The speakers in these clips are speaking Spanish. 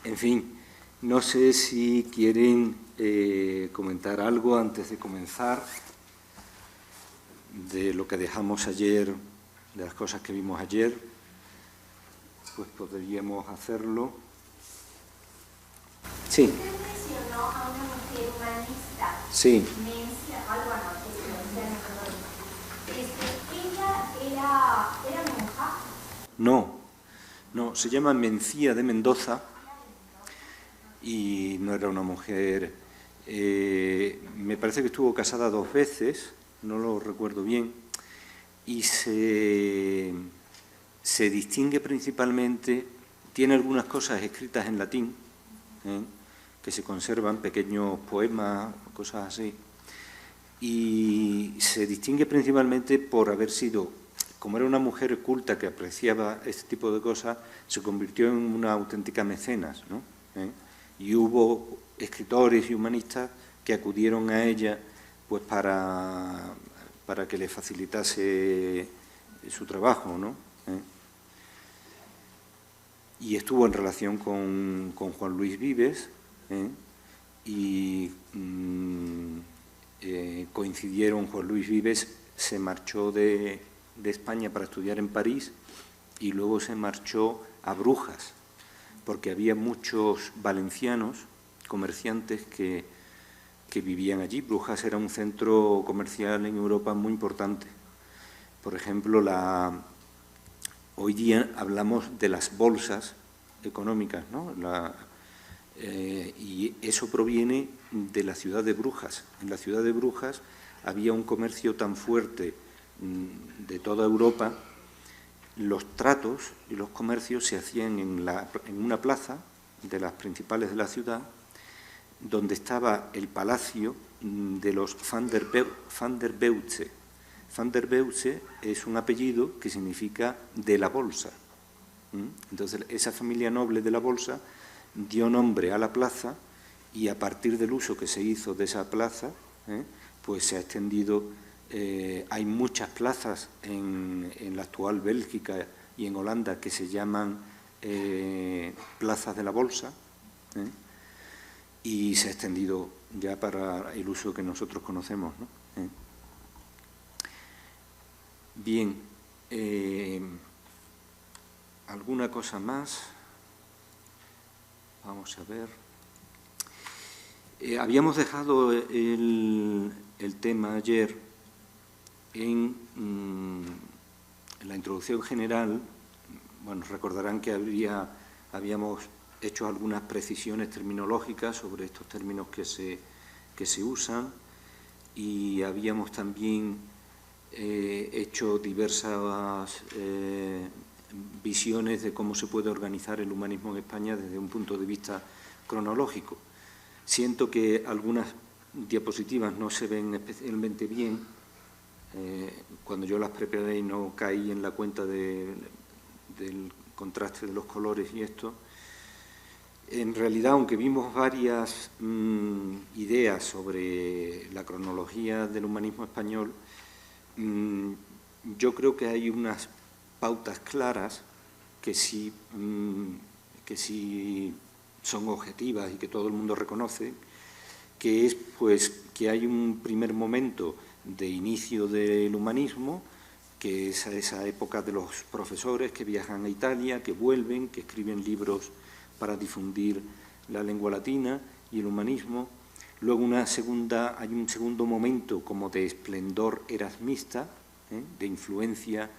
En fin, no sé si quieren comentar algo antes de comenzar de lo que dejamos ayer, de las cosas que vimos ayer, pues podríamos hacerlo. Sí. Usted mencionó a una mujer humanista. Sí. ¿Ella era monja? No, se llama Mencía de Mendoza y no era una mujer. Me parece que estuvo casada 2 veces, no lo recuerdo bien, y se distingue principalmente, tiene algunas cosas escritas en latín, que se conservan, pequeños poemas, cosas así, y se distingue principalmente por haber sido, como era una mujer culta que apreciaba este tipo de cosas, se convirtió en una auténtica mecenas, ¿no? Y hubo escritores y humanistas que acudieron a ella pues para que le facilitase su trabajo, ¿no? Y estuvo en relación con Juan Luis Vives, y coincidieron. Juan Luis Vives se marchó de España para estudiar en París y luego se marchó a Brujas, porque había muchos valencianos, comerciantes, que vivían allí. Brujas era un centro comercial en Europa muy importante. Por ejemplo, hoy día hablamos de las bolsas económicas, ¿no? Y eso proviene de la ciudad de Brujas. En la ciudad de Brujas había un comercio tan fuerte de toda Europa. Los tratos y los comercios se hacían en una plaza de las principales de la ciudad, donde estaba el palacio de los Van der Beutze. Van der Beutze es un apellido que significa de la bolsa. Entonces, esa familia noble de la bolsa dio nombre a la plaza y a partir del uso que se hizo de esa plaza, pues se ha extendido. Hay muchas plazas en la actual Bélgica y en Holanda que se llaman plazas de la bolsa, y se ha extendido ya para el uso que nosotros conocemos, ¿no? Bien, ¿alguna cosa más? Vamos a ver. Habíamos dejado el tema ayer en la introducción general. Bueno, recordarán que habíamos hecho algunas precisiones terminológicas sobre estos términos que se usan, y habíamos también hecho diversas visiones de cómo se puede organizar el humanismo en España desde un punto de vista cronológico. Siento que algunas diapositivas no se ven especialmente bien. Cuando yo las preparé no caí en la cuenta del contraste de los colores y esto. En realidad, aunque vimos varias ideas sobre la cronología del humanismo español, yo creo que hay unas pautas claras que sí son objetivas y que todo el mundo reconoce, que es pues que hay un primer momento de inicio del humanismo, que es esa época de los profesores que viajan a Italia, que vuelven, que escriben libros para difundir la lengua latina y el humanismo. Luego hay un segundo momento como de esplendor erasmista, de influencia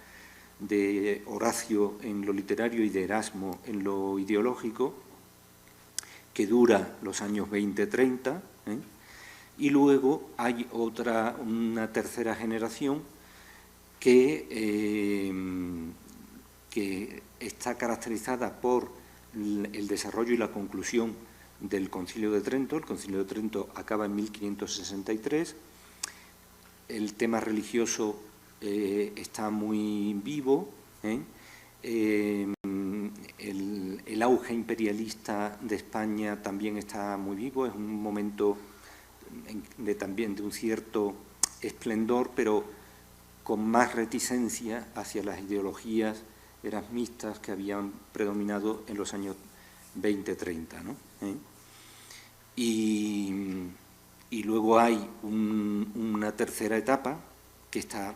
de Horacio en lo literario y de Erasmo en lo ideológico, que dura los años 20-30, y luego hay una tercera generación que está caracterizada por el desarrollo y la conclusión del Concilio de Trento. El Concilio de Trento acaba en 1563. El tema religioso está muy vivo. El auge imperialista de España también está muy vivo. Es un momento también de un cierto esplendor, pero con más reticencia hacia las ideologías erasmistas que habían predominado en los años 2030, ¿no? Y luego hay una tercera etapa que está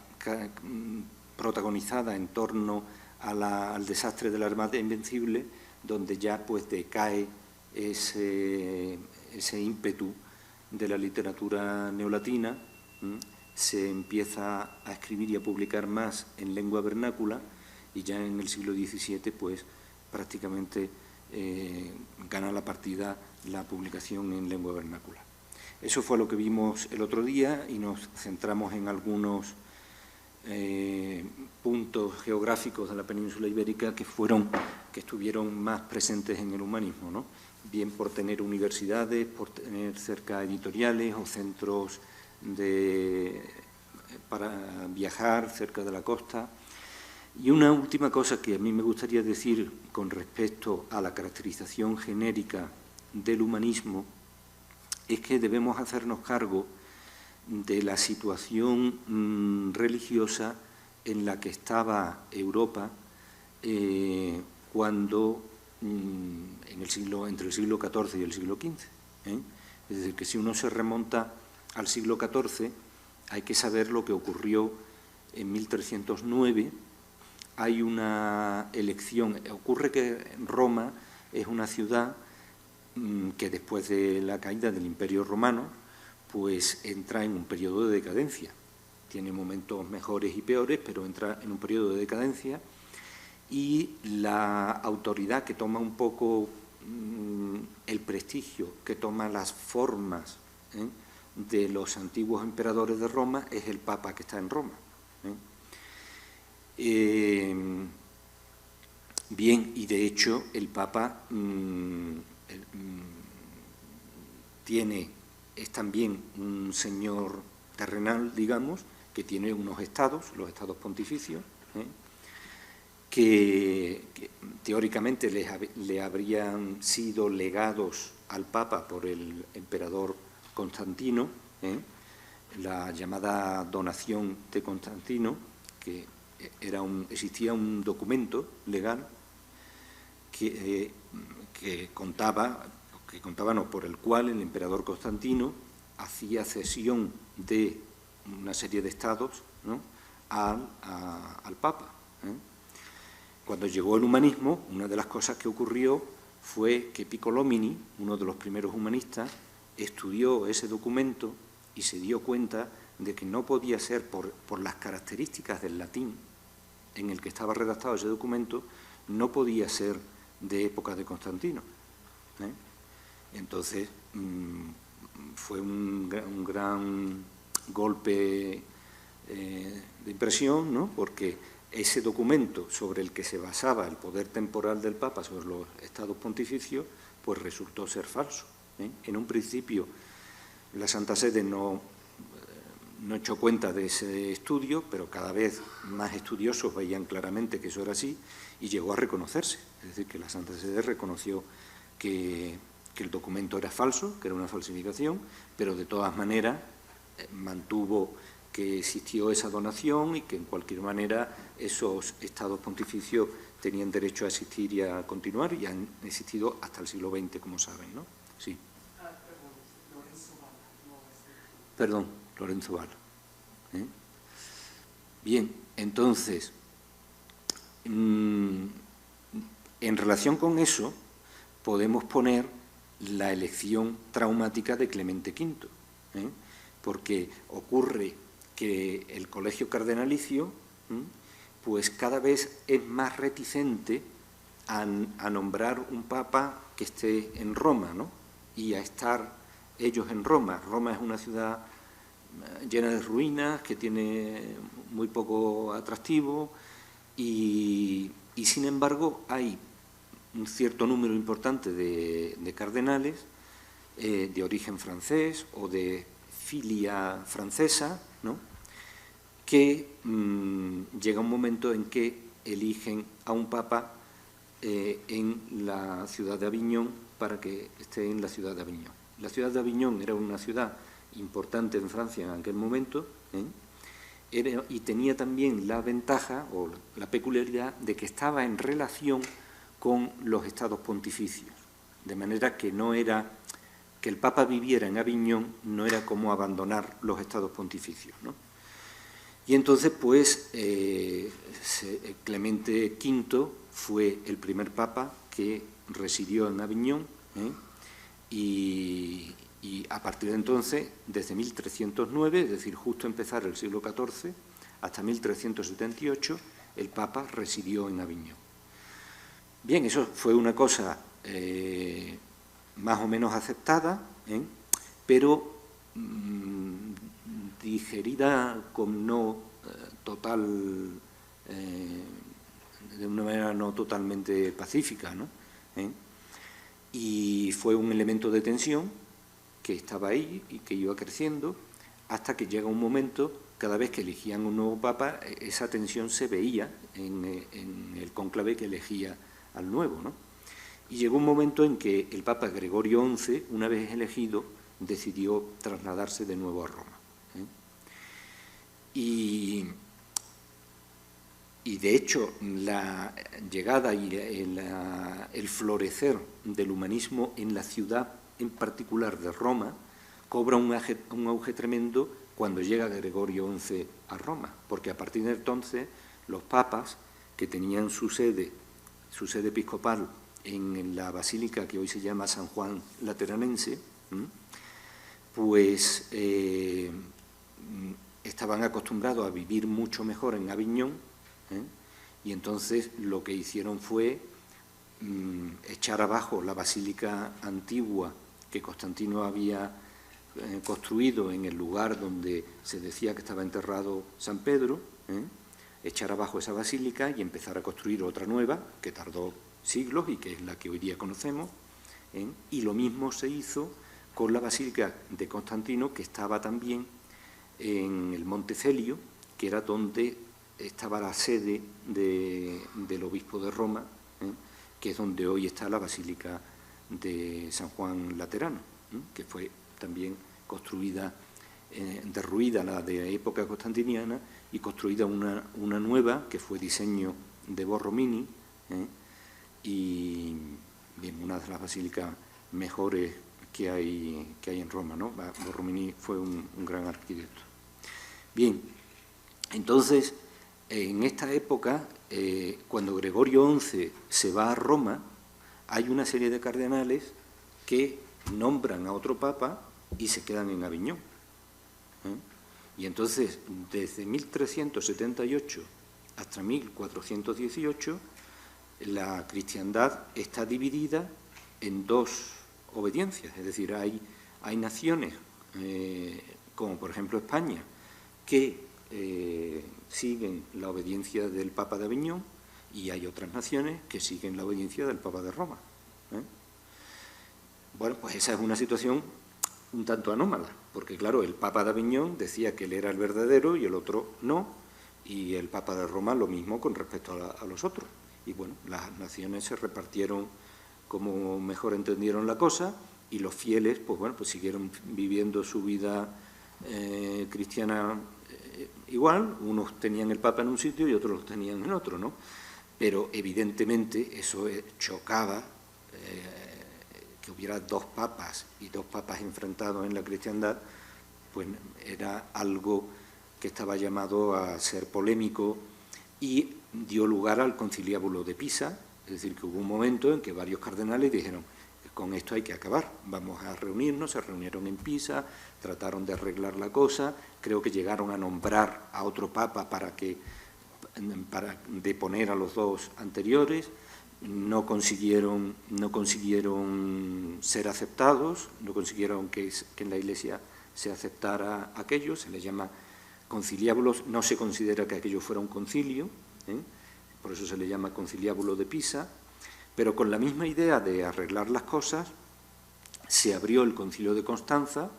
protagonizada en torno al desastre de la Armada Invencible, donde ya pues decae ese ímpetu de la literatura neolatina, se empieza a escribir y a publicar más en lengua vernácula, y ya en el siglo XVII pues prácticamente gana la partida la publicación en lengua vernácula. Eso fue lo que vimos el otro día y nos centramos en algunos puntos geográficos de la península ibérica que estuvieron más presentes en el humanismo, ¿no? Bien por tener universidades, por tener cerca editoriales o centros para viajar cerca de la costa. Y una última cosa que a mí me gustaría decir con respecto a la caracterización genérica del humanismo es que debemos hacernos cargo de la situación religiosa en la que estaba Europa cuando entre el siglo XIV y el siglo XV. Es decir, que si uno se remonta al siglo XIV, hay que saber lo que ocurrió en 1309. Hay una elección. Ocurre que Roma es una ciudad que después de la caída del Imperio Romano, pues entra en un periodo de decadencia. Tiene momentos mejores y peores, pero entra en un periodo de decadencia, y la autoridad que toma un poco el prestigio, que toma las formas de los antiguos emperadores de Roma, es el Papa que está en Roma. Bien, y de hecho el Papa es también un señor terrenal, digamos, que tiene unos estados, los estados pontificios, que teóricamente le habrían sido legados al Papa por el emperador Constantino, la llamada donación de Constantino, que existía un documento legal por el cual el emperador Constantino hacía cesión de una serie de estados, ¿no?, al Papa. Cuando llegó el humanismo, una de las cosas que ocurrió fue que Piccolomini, uno de los primeros humanistas, estudió ese documento y se dio cuenta de que no podía ser, por las características del latín en el que estaba redactado ese documento, no podía ser de época de Constantino. Entonces, fue un gran golpe de impresión, ¿no?, porque ese documento sobre el que se basaba el poder temporal del Papa sobre los estados pontificios, pues resultó ser falso. En un principio, la Santa Sede no echó cuenta de ese estudio, pero cada vez más estudiosos veían claramente que eso era así y llegó a reconocerse. Es decir, que la Santa Sede reconoció que el documento era falso, que era una falsificación, pero de todas maneras mantuvo que existió esa donación y que en cualquier manera esos estados pontificios tenían derecho a existir y a continuar, y han existido hasta el siglo XX, como saben, ¿no? Sí. Perdón, Lorenzo Valla. Bien, entonces, en relación con eso, podemos poner la elección traumática de Clemente V, porque ocurre que el colegio cardenalicio pues cada vez es más reticente a nombrar un papa que esté en Roma, ¿no?, y a estar ellos en Roma. Roma es una ciudad llena de ruinas, que tiene muy poco atractivo, y sin embargo hay un cierto número importante de cardenales de origen francés o de filia francesa, ¿no?, que llega un momento en que eligen a un papa en la ciudad de Aviñón para que esté en la ciudad de Aviñón. La ciudad de Aviñón era una ciudad importante en Francia en aquel momento, y tenía también la ventaja o la peculiaridad de que estaba en relación con los estados pontificios. de manera que no era que el Papa viviera en Aviñón no era como abandonar los estados pontificios, ¿no? Y entonces, pues, Clemente V fue el primer Papa que residió en Aviñón, y a partir de entonces, desde 1309, es decir, justo empezar el siglo XIV, hasta 1378, el Papa residió en Aviñón. Bien, eso fue una cosa más o menos aceptada, pero digerida con de una manera no totalmente pacífica, ¿no? Y fue un elemento de tensión que estaba ahí y que iba creciendo hasta que llega un momento, cada vez que elegían un nuevo papa, esa tensión se veía en el cónclave que elegía al nuevo, ¿no? Y llegó un momento en que el Papa Gregorio XI, una vez elegido, decidió trasladarse de nuevo a Roma. Y de hecho, la llegada y el florecer del humanismo en la ciudad, en particular de Roma, cobra un auge tremendo cuando llega Gregorio XI a Roma, porque a partir de entonces los papas, que tenían su sede episcopal en la basílica que hoy se llama San Juan Lateranense, pues estaban acostumbrados a vivir mucho mejor en Aviñón, y entonces lo que hicieron fue echar abajo la basílica antigua que Constantino había construido en el lugar donde se decía que estaba enterrado San Pedro, echar abajo esa basílica y empezar a construir otra nueva, que tardó siglos y que es la que hoy día conocemos, y lo mismo se hizo con la basílica de Constantino, que estaba también en el Monte Celio, que era donde estaba la sede del obispo de Roma, que es donde hoy está la basílica de San Juan Laterano, que fue también construida, derruida la de época constantiniana y construida una nueva que fue diseño de Borromini, y bien, una de las basílicas mejores que hay en Roma, ¿no? Borromini fue un gran arquitecto. Bien, entonces, en esta época, cuando Gregorio XI se va a Roma, hay una serie de cardenales que nombran a otro papa y se quedan en Aviñón. Y entonces, desde 1378 hasta 1418, la cristiandad está dividida en dos obediencias, es decir, hay naciones, como por ejemplo España, que siguen la obediencia del Papa de Aviñón, y hay otras naciones que siguen la obediencia del Papa de Roma. Bueno, pues esa es una situación un tanto anómala, porque claro, el Papa de Aviñón decía que él era el verdadero y el otro no, y el Papa de Roma lo mismo con respecto a los otros. Y bueno, las naciones se repartieron como mejor entendieron la cosa, y los fieles, pues bueno, pues siguieron viviendo su vida cristiana igual. Unos tenían el Papa en un sitio y otros lo tenían en otro, ¿no? Pero evidentemente eso chocaba, que hubiera dos papas y dos papas enfrentados en la cristiandad, pues era algo que estaba llamado a ser polémico, y dio lugar al conciliábulo de Pisa, es decir, que hubo un momento en que varios cardenales dijeron: con esto hay que acabar, vamos a reunirnos. Se reunieron en Pisa, trataron de arreglar la cosa, creo que llegaron a nombrar a otro papa para deponer a los dos anteriores, no consiguieron ser aceptados, no consiguieron que en la Iglesia se aceptara aquello, se les llama conciliábulos, no se considera que aquello fuera un concilio, por eso se le llama conciliábulo de Pisa, pero con la misma idea de arreglar las cosas se abrió el Concilio de Constanza,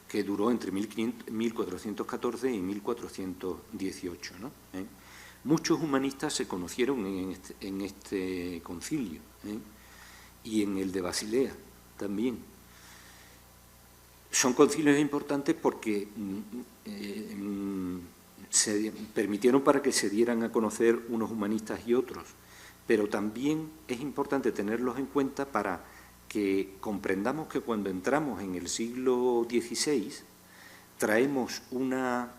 que duró entre 1414 y 1418, ¿no? Muchos humanistas se conocieron en este concilio, y en el de Basilea también. Son concilios importantes porque se permitieron para que se dieran a conocer unos humanistas y otros, pero también es importante tenerlos en cuenta para que comprendamos que cuando entramos en el siglo XVI traemos una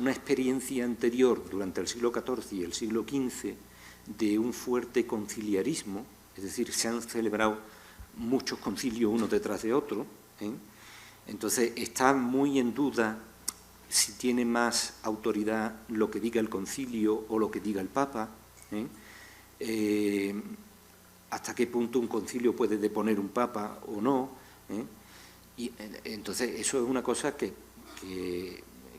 experiencia anterior durante el siglo XIV y el siglo XV de un fuerte conciliarismo, es decir, se han celebrado muchos concilios uno detrás de otro, ¿eh? Entonces está muy en duda si tiene más autoridad lo que diga el concilio o lo que diga el Papa, hasta qué punto un concilio puede deponer un Papa o no, y entonces eso es una cosa que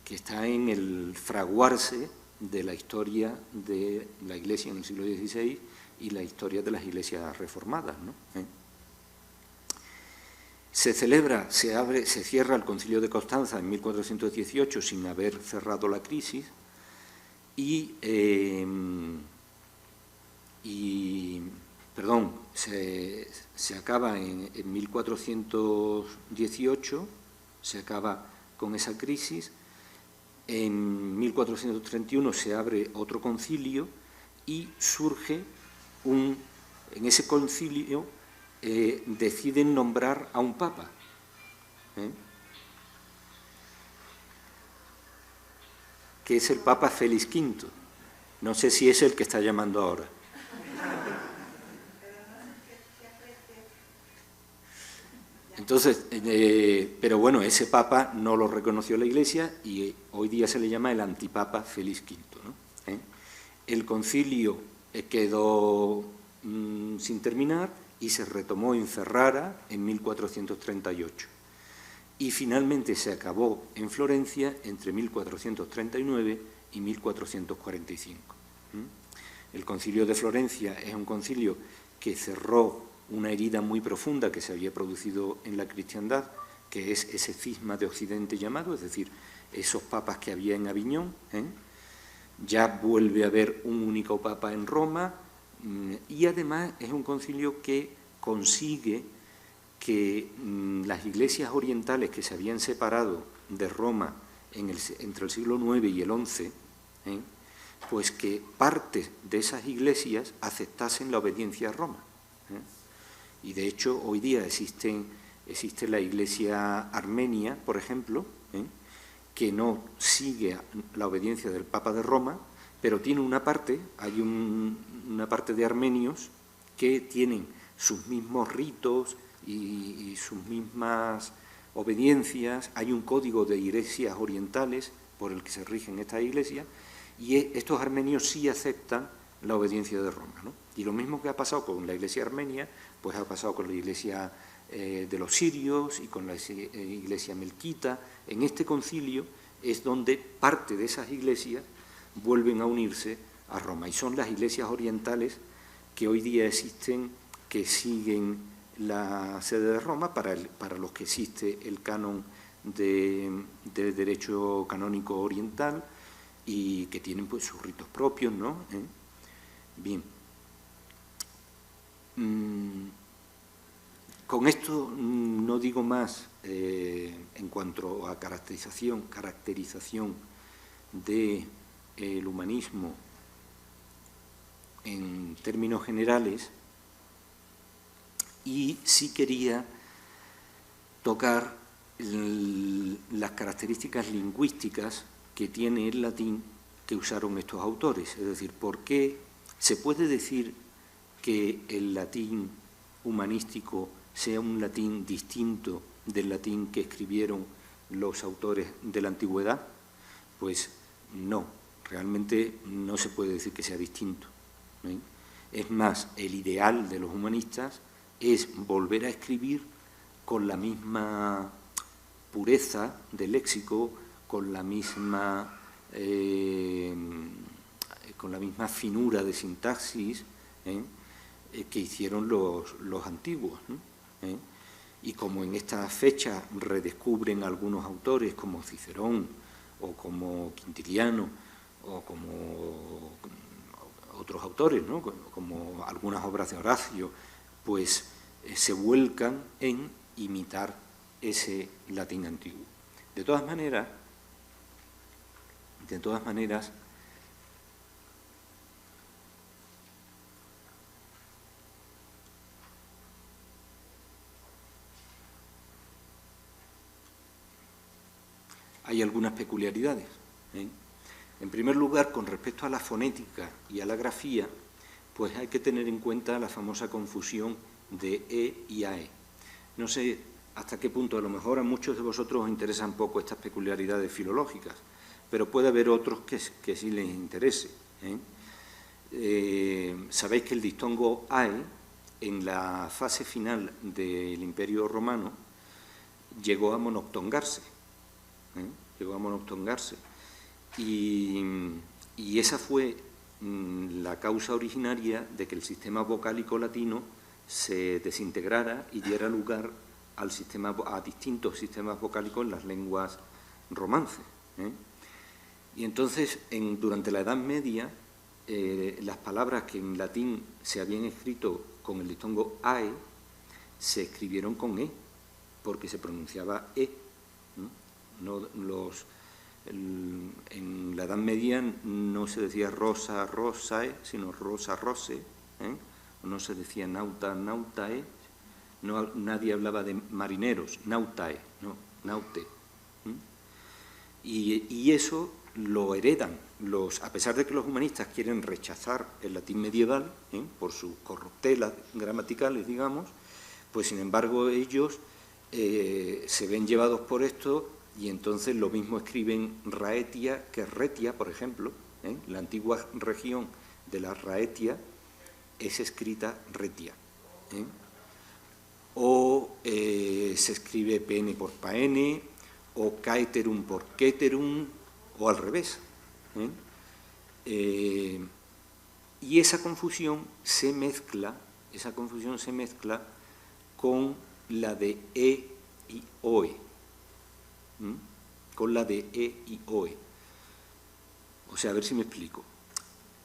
está en el fraguarse de la historia de la Iglesia en el siglo XVI y la historia de las iglesias reformadas, ¿no? Se celebra, se cierra el Concilio de Constanza en 1418 sin haber cerrado la crisis se acaba en 1418, se acaba con esa crisis. En 1431 se abre otro concilio y surge en ese concilio deciden nombrar a un papa, que es el Papa Félix V. No sé si es el que está llamando ahora. Entonces, pero bueno, ese papa no lo reconoció la Iglesia y hoy día se le llama el antipapa Félix V, ¿no? El concilio quedó sin terminar y se retomó en Ferrara en 1438. Y finalmente se acabó en Florencia entre 1439 y 1445. El concilio de Florencia es un concilio que cerró una herida muy profunda que se había producido en la cristiandad, que es ese cisma de Occidente llamado, es decir, esos papas que había en Aviñón. Ya vuelve a haber un único papa en Roma y además es un concilio que consigue que las iglesias orientales que se habían separado de Roma entre el siglo IX y el XI, pues que parte de esas iglesias aceptasen la obediencia a Roma. Y de hecho hoy día existe la iglesia armenia, por ejemplo, que no sigue la obediencia del Papa de Roma, pero tiene una parte, hay una parte de armenios que tienen sus mismos ritos y sus mismas obediencias, hay un código de iglesias orientales por el que se rigen estas iglesias, y estos armenios sí aceptan la obediencia de Roma, ¿no? Y lo mismo que ha pasado con la iglesia armenia, pues ha pasado con la iglesia de los sirios y con la iglesia melquita. En este concilio es donde parte de esas iglesias vuelven a unirse a Roma, y son las iglesias orientales que hoy día existen, que siguen la sede de Roma, para los que existe el canon del derecho canónico oriental y que tienen pues sus ritos propios, ¿no? Bien. Con esto no digo más en cuanto a caracterización del humanismo en términos generales, y sí quería tocar las características lingüísticas que tiene el latín que usaron estos autores. Es decir, ¿por qué se puede decir que el latín humanístico sea un latín distinto del latín que escribieron los autores de la antigüedad? Pues no, realmente no se puede decir que sea distinto, ¿no? Es más, el ideal de los humanistas es volver a escribir con la misma pureza del léxico, con la misma finura de sintaxis que hicieron los antiguos, ¿no? Y como en esta fecha redescubren algunos autores como Cicerón o como Quintiliano o como otros autores, ¿no? Como algunas obras de Horacio, pues se vuelcan en imitar ese latín antiguo. De todas maneras, hay algunas peculiaridades. En primer lugar, con respecto a la fonética y a la grafía, pues hay que tener en cuenta la famosa confusión de E y AE. No sé hasta qué punto, a lo mejor a muchos de vosotros os interesan poco estas peculiaridades filológicas, pero puede haber otros que sí les interese. Sabéis que el diptongo AE, en la fase final del Imperio Romano, llegó a monoptongarse. Y esa fue la causa originaria de que el sistema vocálico latino se desintegrara y diera lugar a distintos sistemas vocálicos en las lenguas romances. Y entonces, durante la Edad Media, las palabras que en latín se habían escrito con el diptongo AE se escribieron con E, porque se pronunciaba E. En la Edad Media no se decía rosa, rosae, sino rosa, rose, no se decía nauta, nautae, nadie hablaba de marineros, nautae, no, naute. Y eso lo heredan, a pesar de que los humanistas quieren rechazar el latín medieval, por sus corruptelas gramaticales, digamos, pues sin embargo ellos se ven llevados por esto. Y entonces lo mismo escriben Raetia que Retia, por ejemplo. La antigua región de la Raetia es escrita Retia. O se escribe pene por paene, o caeterum por queterum, o al revés. Y esa confusión se mezcla con la de E y OE. Con la de E y OE. O sea, a ver si me explico.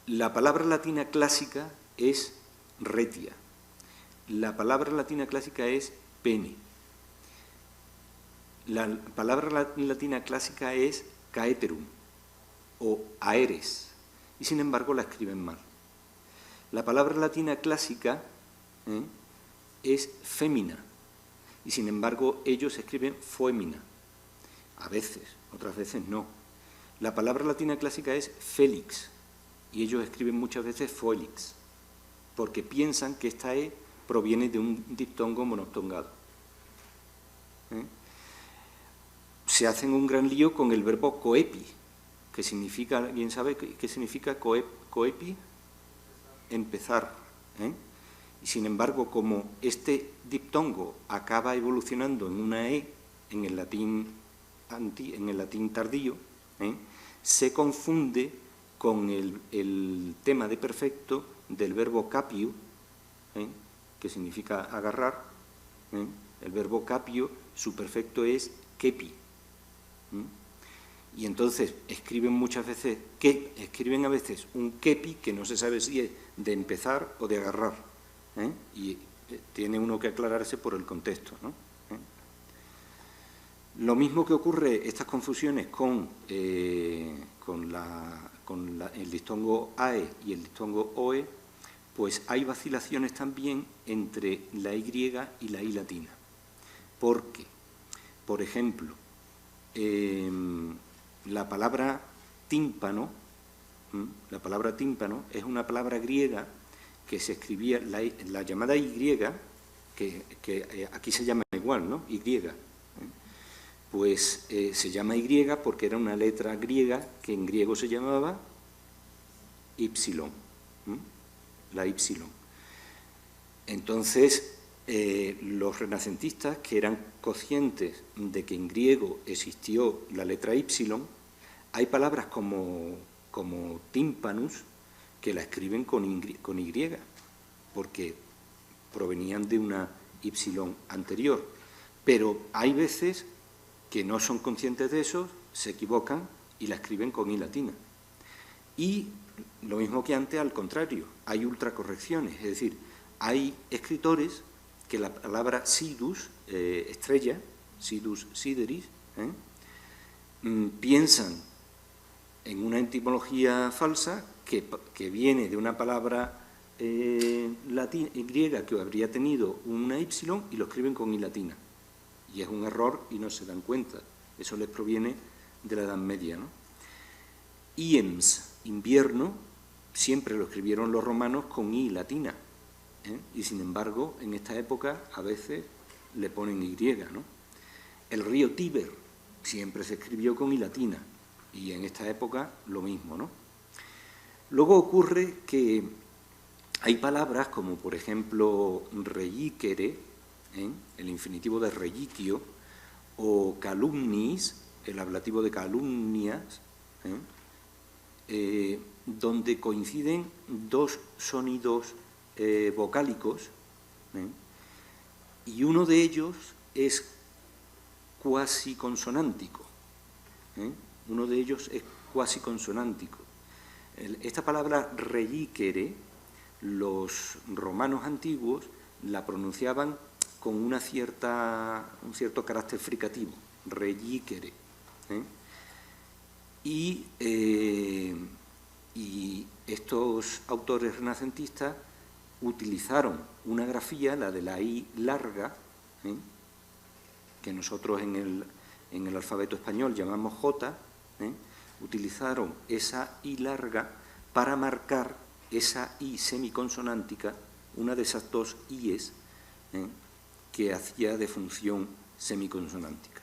La palabra latina clásica es retia. La palabra latina clásica es pene. La palabra latina clásica es caeterum o aeres. Y sin embargo la escriben mal. La palabra latina clásica es fémina. Y sin embargo ellos escriben foemina. A veces, otras veces no. La palabra latina clásica es félix, y ellos escriben muchas veces foelix, porque piensan que esta E proviene de un diptongo monoptongado. Se hacen un gran lío con el verbo coepi, que significa, ¿alguien sabe qué significa coepi? Empezar. Y sin embargo, como este diptongo acaba evolucionando en una E en el latín tardío, se confunde con el tema de perfecto del verbo capio, que significa agarrar. El verbo capio, su perfecto es kepi. Y entonces escriben a veces un kepi que no se sabe si es de empezar o de agarrar. Y tiene uno que aclararse por el contexto, ¿no? Lo mismo que ocurre, estas confusiones con el diptongo AE y el diptongo OE, pues hay vacilaciones también entre la Y y la I latina. Porque, por ejemplo, la palabra tímpano es una palabra griega que se escribía, la llamada Y, que aquí se llama igual, ¿no? Y. Pues se llama Y porque era una letra griega que en griego se llamaba Y, la Y. Entonces, los renacentistas, que eran conscientes de que en griego existió la letra Y, hay palabras como tímpanus que la escriben con Y, porque provenían de una Y anterior. Pero hay veces que no son conscientes de eso, se equivocan y la escriben con I latina. Y lo mismo que antes, al contrario, hay ultracorrecciones, es decir, hay escritores que la palabra sidus, estrella, sidus sideris, piensan en una etimología falsa que viene de una palabra griega que habría tenido una Y y lo escriben con I latina. Y es un error y no se dan cuenta. Eso les proviene Edad Media, ¿no? Iems, invierno, siempre lo escribieron los romanos con I latina, ¿eh? Y sin embargo, en esta época a veces le ponen Y, ¿no? El río Tíber siempre se escribió con I latina, y en esta época lo mismo, ¿no? Luego ocurre que hay palabras como, por ejemplo, reyíquere, ¿eh? El infinitivo de reyiquio, o calumnis, el ablativo de calumnias, donde coinciden dos sonidos vocálicos, y uno de ellos es cuasi consonántico. Uno de ellos es cuasi consonántico. Esta palabra reyíquere, los romanos antiguos la pronunciaban con un cierto carácter fricativo, reyíquere. Y estos autores renacentistas utilizaron una grafía, la de la I larga, que nosotros en el alfabeto español llamamos J, utilizaron esa I larga para marcar esa I semiconsonántica, una de esas dos I's, que hacía de función semiconsonántica.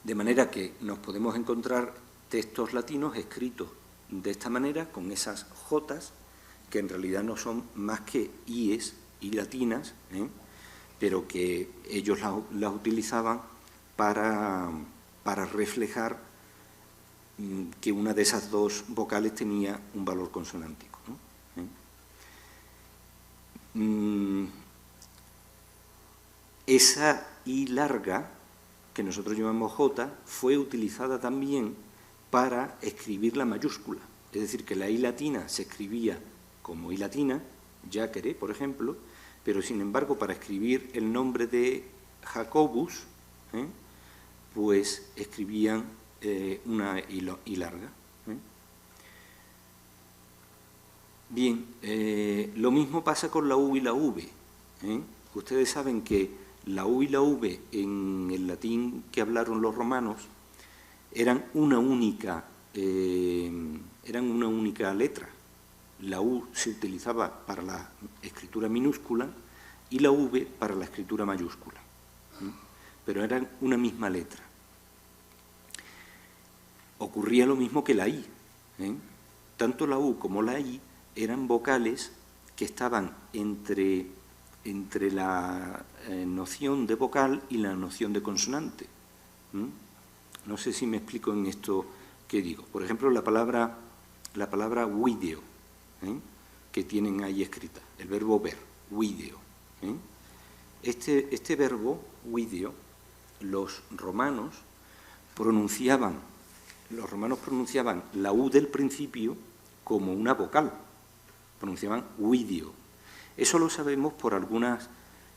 De manera que nos podemos encontrar textos latinos escritos de esta manera, con esas Jotas, que en realidad no son más que I's, I latinas, pero que ellos las utilizaban para reflejar que una de esas dos vocales tenía un valor consonántico, ¿no? Esa I larga, que nosotros llamamos J, fue utilizada también para escribir la mayúscula. Es decir, que la I latina se escribía como I latina, Jacere, por ejemplo, pero sin embargo para escribir el nombre de Jacobus, pues escribían una I larga. Bien, lo mismo pasa con la U y la V. Ustedes saben que la U y la V en el latín que hablaron los romanos eran una única letra. La U se utilizaba para la escritura minúscula y la V para la escritura mayúscula, pero eran una misma letra. Ocurría lo mismo que la I. Tanto la U como la I eran vocales que estaban entre la noción de vocal y la noción de consonante. No sé si me explico en esto que digo. Por ejemplo, la palabra video, que tienen ahí escrita, el verbo ver, video. Este verbo, video, los romanos pronunciaban la U del principio como una vocal, pronunciaban video. Eso lo sabemos por algunas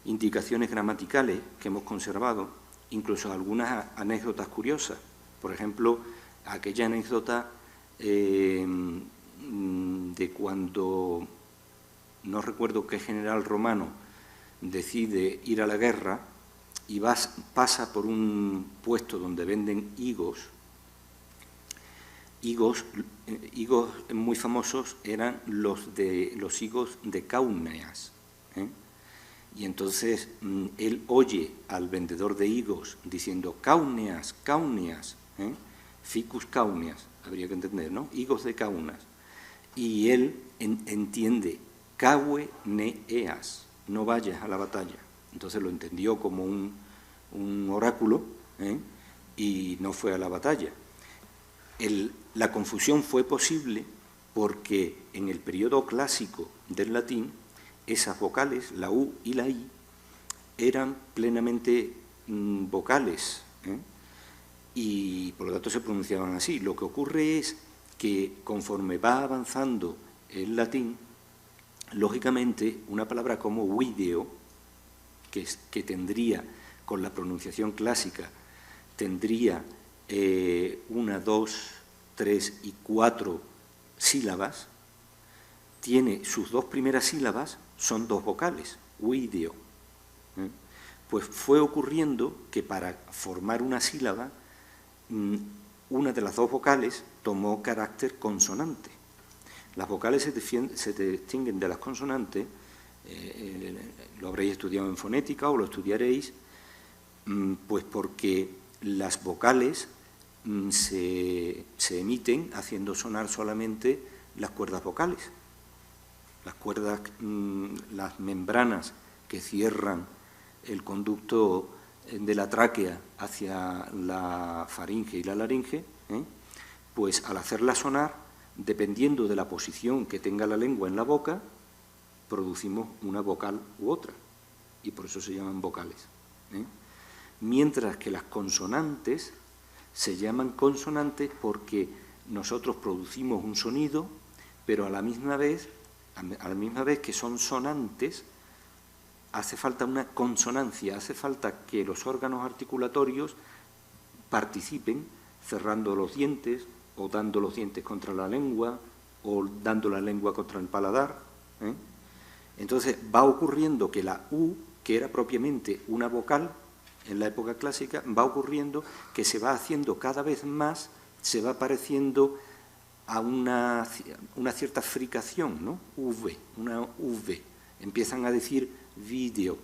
indicaciones gramaticales que hemos conservado, incluso algunas anécdotas curiosas. Por ejemplo, aquella anécdota de cuando, no recuerdo qué general romano decide ir a la guerra y pasa por un puesto donde venden higos muy famosos eran los higos de Cáuneas. Y entonces él oye al vendedor de higos diciendo Cáuneas, Cáuneas, ficus Cáuneas, habría que entender, ¿no? Higos de Cáuneas. Y él entiende, caue ne eas, no vayas a la batalla. Entonces lo entendió como un oráculo, y no fue a la batalla. La confusión fue posible porque en el periodo clásico del latín esas vocales, la U y la I, eran plenamente vocales, y por lo tanto se pronunciaban así. Lo que ocurre es que conforme va avanzando el latín, lógicamente una palabra como video, que tendría, con la pronunciación clásica, tendría 1, 2, 3 y 4 sílabas, tiene sus dos primeras sílabas, son dos vocales, video. Pues fue ocurriendo que para formar una sílaba una de las dos vocales tomó carácter consonante. Las vocales se distinguen de las consonantes, lo habréis estudiado en fonética o lo estudiaréis, pues porque las vocales se emiten haciendo sonar solamente las cuerdas vocales. Las cuerdas, las membranas que cierran el conducto de la tráquea hacia la faringe y la laringe, pues al hacerla sonar, dependiendo de la posición que tenga la lengua en la boca, producimos una vocal u otra, y por eso se llaman vocales. Mientras que las consonantes se llaman consonantes porque nosotros producimos un sonido, pero a la misma vez que son sonantes, hace falta una consonancia, hace falta que los órganos articulatorios participen cerrando los dientes o dando los dientes contra la lengua o dando la lengua contra el paladar. Entonces va ocurriendo que la U, que era propiamente una vocal en la época clásica, va ocurriendo que se va haciendo cada vez más, se va pareciendo a una cierta fricación, ¿no? V, una V. Empiezan a decir video,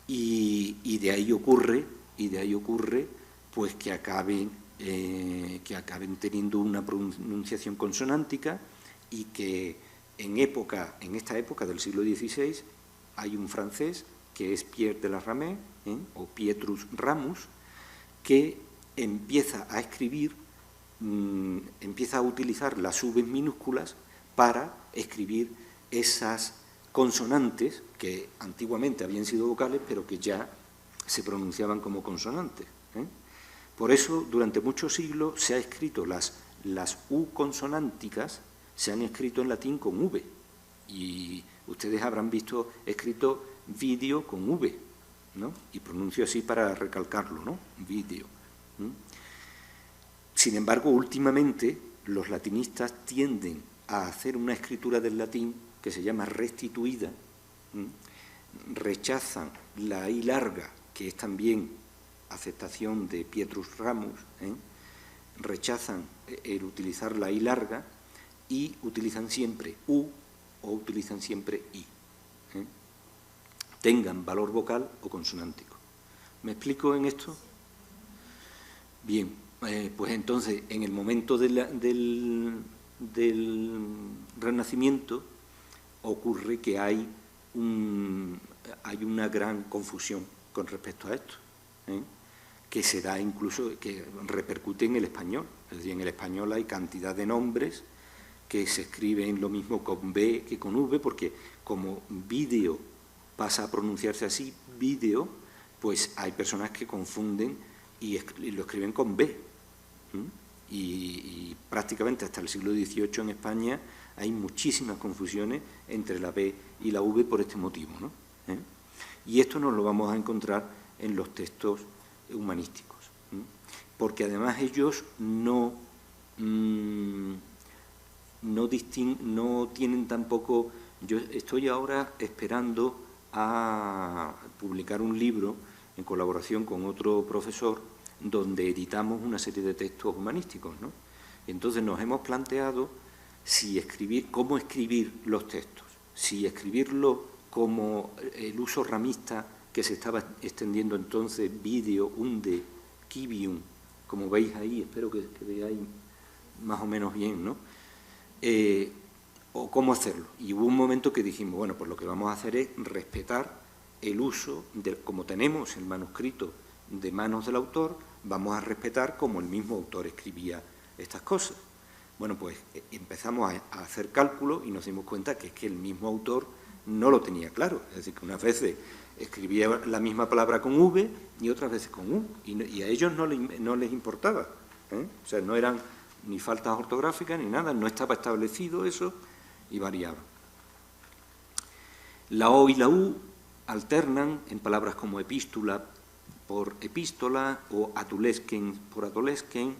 y de ahí ocurre pues que acaben teniendo una pronunciación consonántica, y que en esta época del siglo XVI hay un francés que es Pierre de la Ramée, o Pietrus Ramus, que empieza a escribir, empieza a utilizar las V minúsculas para escribir esas consonantes que antiguamente habían sido vocales, pero que ya se pronunciaban como consonantes. Por eso, durante muchos siglos se ha escrito las U consonánticas, se han escrito en latín con V, y ustedes habrán visto escrito video con V, ¿no? Y pronuncio así para recalcarlo, ¿no? Video. Sin embargo, últimamente los latinistas tienden a hacer una escritura del latín que se llama restituida, rechazan la I larga, que es también aceptación de Pietrus Ramus, rechazan el utilizar la I larga y utilizan siempre U o utilizan siempre I, tengan valor vocal o consonántico. ¿Me explico en esto? Bien, pues entonces, en el momento del Renacimiento ocurre que hay una gran confusión con respecto a esto, que se da incluso, que repercute en el español. Es decir, en el español hay cantidad de nombres que se escriben lo mismo con B que con V, porque como vídeo pasa a pronunciarse así, vídeo, pues hay personas que confunden y lo escriben con B. Y prácticamente hasta el siglo XVIII en España hay muchísimas confusiones entre la B y la V por este motivo, ¿no? Y esto nos lo vamos a encontrar en los textos humanísticos, porque además ellos no tienen tampoco... Yo estoy ahora esperando a publicar un libro en colaboración con otro profesor donde editamos una serie de textos humanísticos, ¿no? Entonces nos hemos planteado cómo escribir los textos, si escribirlo como el uso ramista que se estaba extendiendo entonces, video, unde, kibium, como veis ahí, espero que veáis más o menos bien, ¿no? O cómo hacerlo. Y hubo un momento que dijimos, bueno, pues lo que vamos a hacer es respetar el uso, como tenemos el manuscrito de manos del autor, vamos a respetar como el mismo autor escribía estas cosas. Bueno, pues empezamos a hacer cálculos y nos dimos cuenta que es que el mismo autor no lo tenía claro. Es decir, que unas veces escribía la misma palabra con V y otras veces con U, y a ellos no les importaba, O sea, no eran ni faltas ortográficas ni nada, no estaba establecido eso y variaba. La O y la U alternan en palabras como epístola por epístola o atulesquens por atolesquens,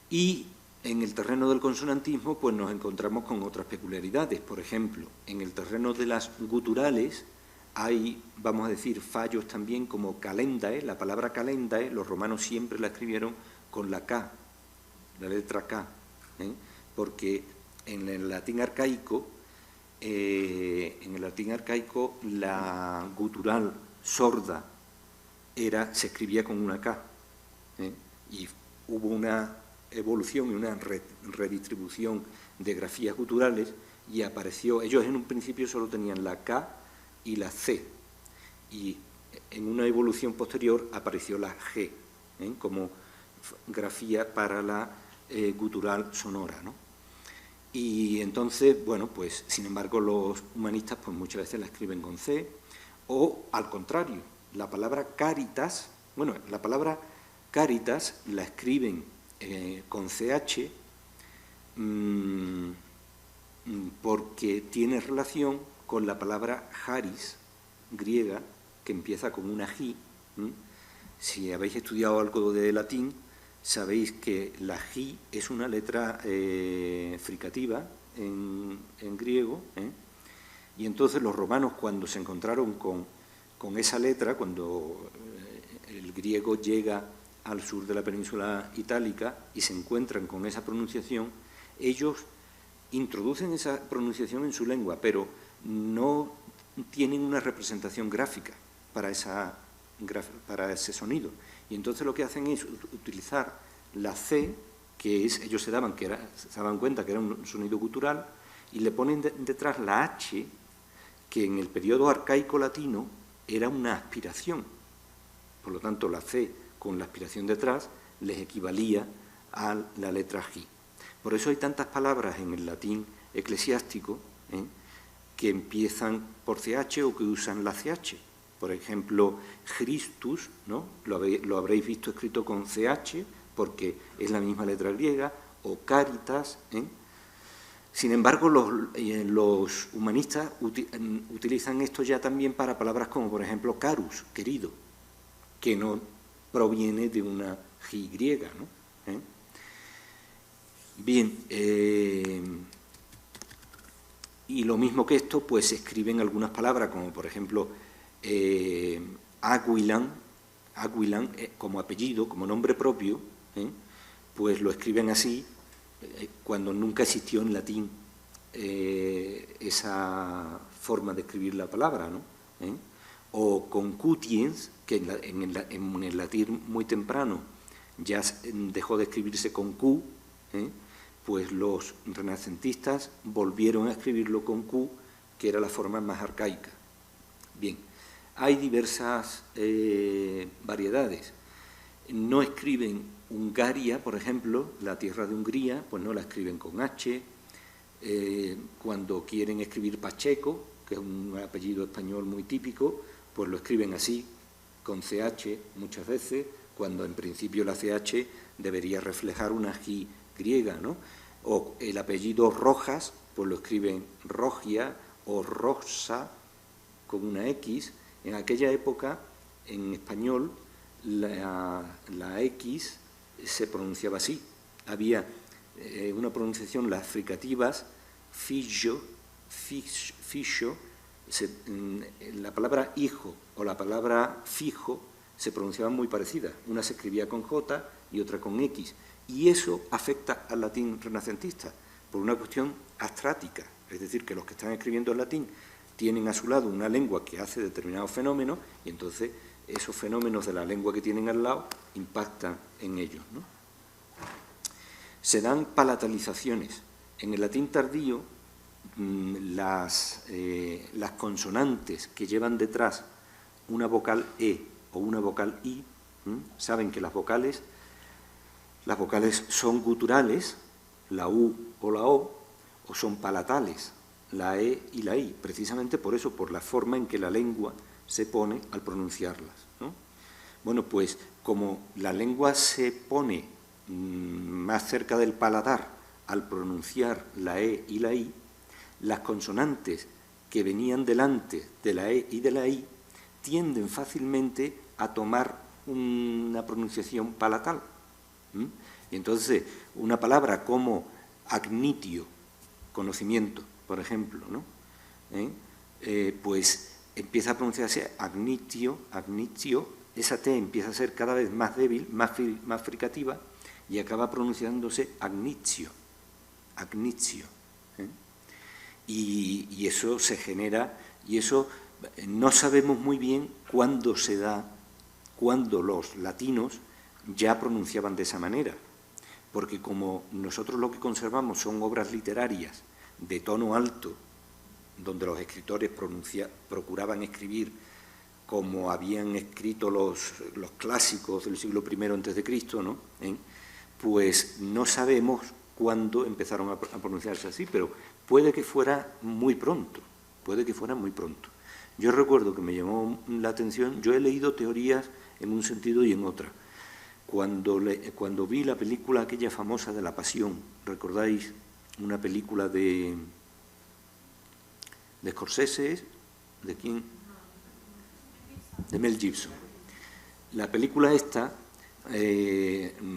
y en el terreno del consonantismo pues nos encontramos con otras peculiaridades. Por ejemplo, en el terreno de las guturales Hay, vamos a decir, fallos también como calendae. La palabra calendae, los romanos siempre la escribieron con la K, la letra K, porque en el latín arcaico, la gutural sorda se escribía con una K, y hubo una evolución y una redistribución de grafías guturales y apareció, ellos en un principio solo tenían la K y la C, y en una evolución posterior apareció la G, como grafía para la gutural sonora, ¿no? Y entonces, bueno, pues sin embargo los humanistas pues muchas veces la escriben con C, o al contrario, la palabra caritas, bueno, la palabra caritas la escriben con CH porque tiene relación con la palabra charis, griega, que empieza con una J. Si habéis estudiado algo de latín, sabéis que la J es una letra fricativa en griego, y entonces los romanos, cuando se encontraron con esa letra, cuando el griego llega al sur de la península itálica y se encuentran con esa pronunciación, ellos introducen esa pronunciación en su lengua, pero no tienen una representación gráfica para ese sonido. Y entonces lo que hacen es utilizar la C, que es, ellos se daban cuenta que era un sonido gutural, y le ponen detrás la H, que en el periodo arcaico latino era una aspiración. Por lo tanto, la C con la aspiración detrás les equivalía a la letra J. Por eso hay tantas palabras en el latín eclesiástico que empiezan por CH o que usan la CH. Por ejemplo, Christus, ¿no? Lo habréis visto escrito con CH porque es la misma letra griega, o Caritas. Sin embargo, los humanistas utilizan esto ya también para palabras como, por ejemplo, carus, querido, que no proviene de una J griega, ¿no? Bien, y lo mismo que esto, pues se escriben algunas palabras, como por ejemplo Aguilan, como apellido, como nombre propio, pues lo escriben así, cuando nunca existió en latín esa forma de escribir la palabra, ¿no? O concutiens, que en el latín muy temprano ya dejó de escribirse con Q, pues los renacentistas volvieron a escribirlo con Q, que era la forma más arcaica. Bien, hay diversas variedades. No escriben Hungaria, por ejemplo, la tierra de Hungría, pues no la escriben con H. Cuando quieren escribir Pacheco, que es un apellido español muy típico, pues lo escriben así, con CH muchas veces, cuando en principio la CH debería reflejar una J griega, ¿no? O el apellido Rojas, pues lo escriben Rogia o Rosa con una X. En aquella época, en español, la X se pronunciaba así. Había una pronunciación, las fricativas, fijo, la palabra hijo o la palabra fijo se pronunciaban muy parecidas. Una se escribía con J y otra con X. Y eso afecta al latín renacentista por una cuestión astrática, es decir, que los que están escribiendo en latín tienen a su lado una lengua que hace determinados fenómenos y entonces esos fenómenos de la lengua que tienen al lado impactan en ellos, ¿no? Se dan palatalizaciones. En el latín tardío, las consonantes que llevan detrás una vocal E o una vocal I, saben que las vocales son guturales, la U o la O son palatales, la E y la I, precisamente por eso, por la forma en que la lengua se pone al pronunciarlas, ¿no? Bueno, pues como la lengua se pone más cerca del paladar al pronunciar la E y la I, las consonantes que venían delante de la E y de la I tienden fácilmente a tomar una pronunciación palatal. Y entonces, una palabra como agnitio, conocimiento, por ejemplo, ¿no? Pues empieza a pronunciarse agnitio, esa T empieza a ser cada vez más débil, más fricativa, y acaba pronunciándose agnitio. Y eso se genera, y eso no sabemos muy bien cuándo se da, cuándo los latinos ya pronunciaban de esa manera, porque como nosotros lo que conservamos son obras literarias de tono alto, donde los escritores procuraban escribir como habían escrito los clásicos del siglo I a.C., ¿no? Pues no sabemos cuándo empezaron a pronunciarse así, pero puede que fuera muy pronto, Yo recuerdo que me llamó la atención, yo he leído teorías en un sentido y en otra. Cuando vi la película aquella famosa de La Pasión, ¿recordáis? Una película de Scorsese, ¿de quién? De Mel Gibson. La película esta,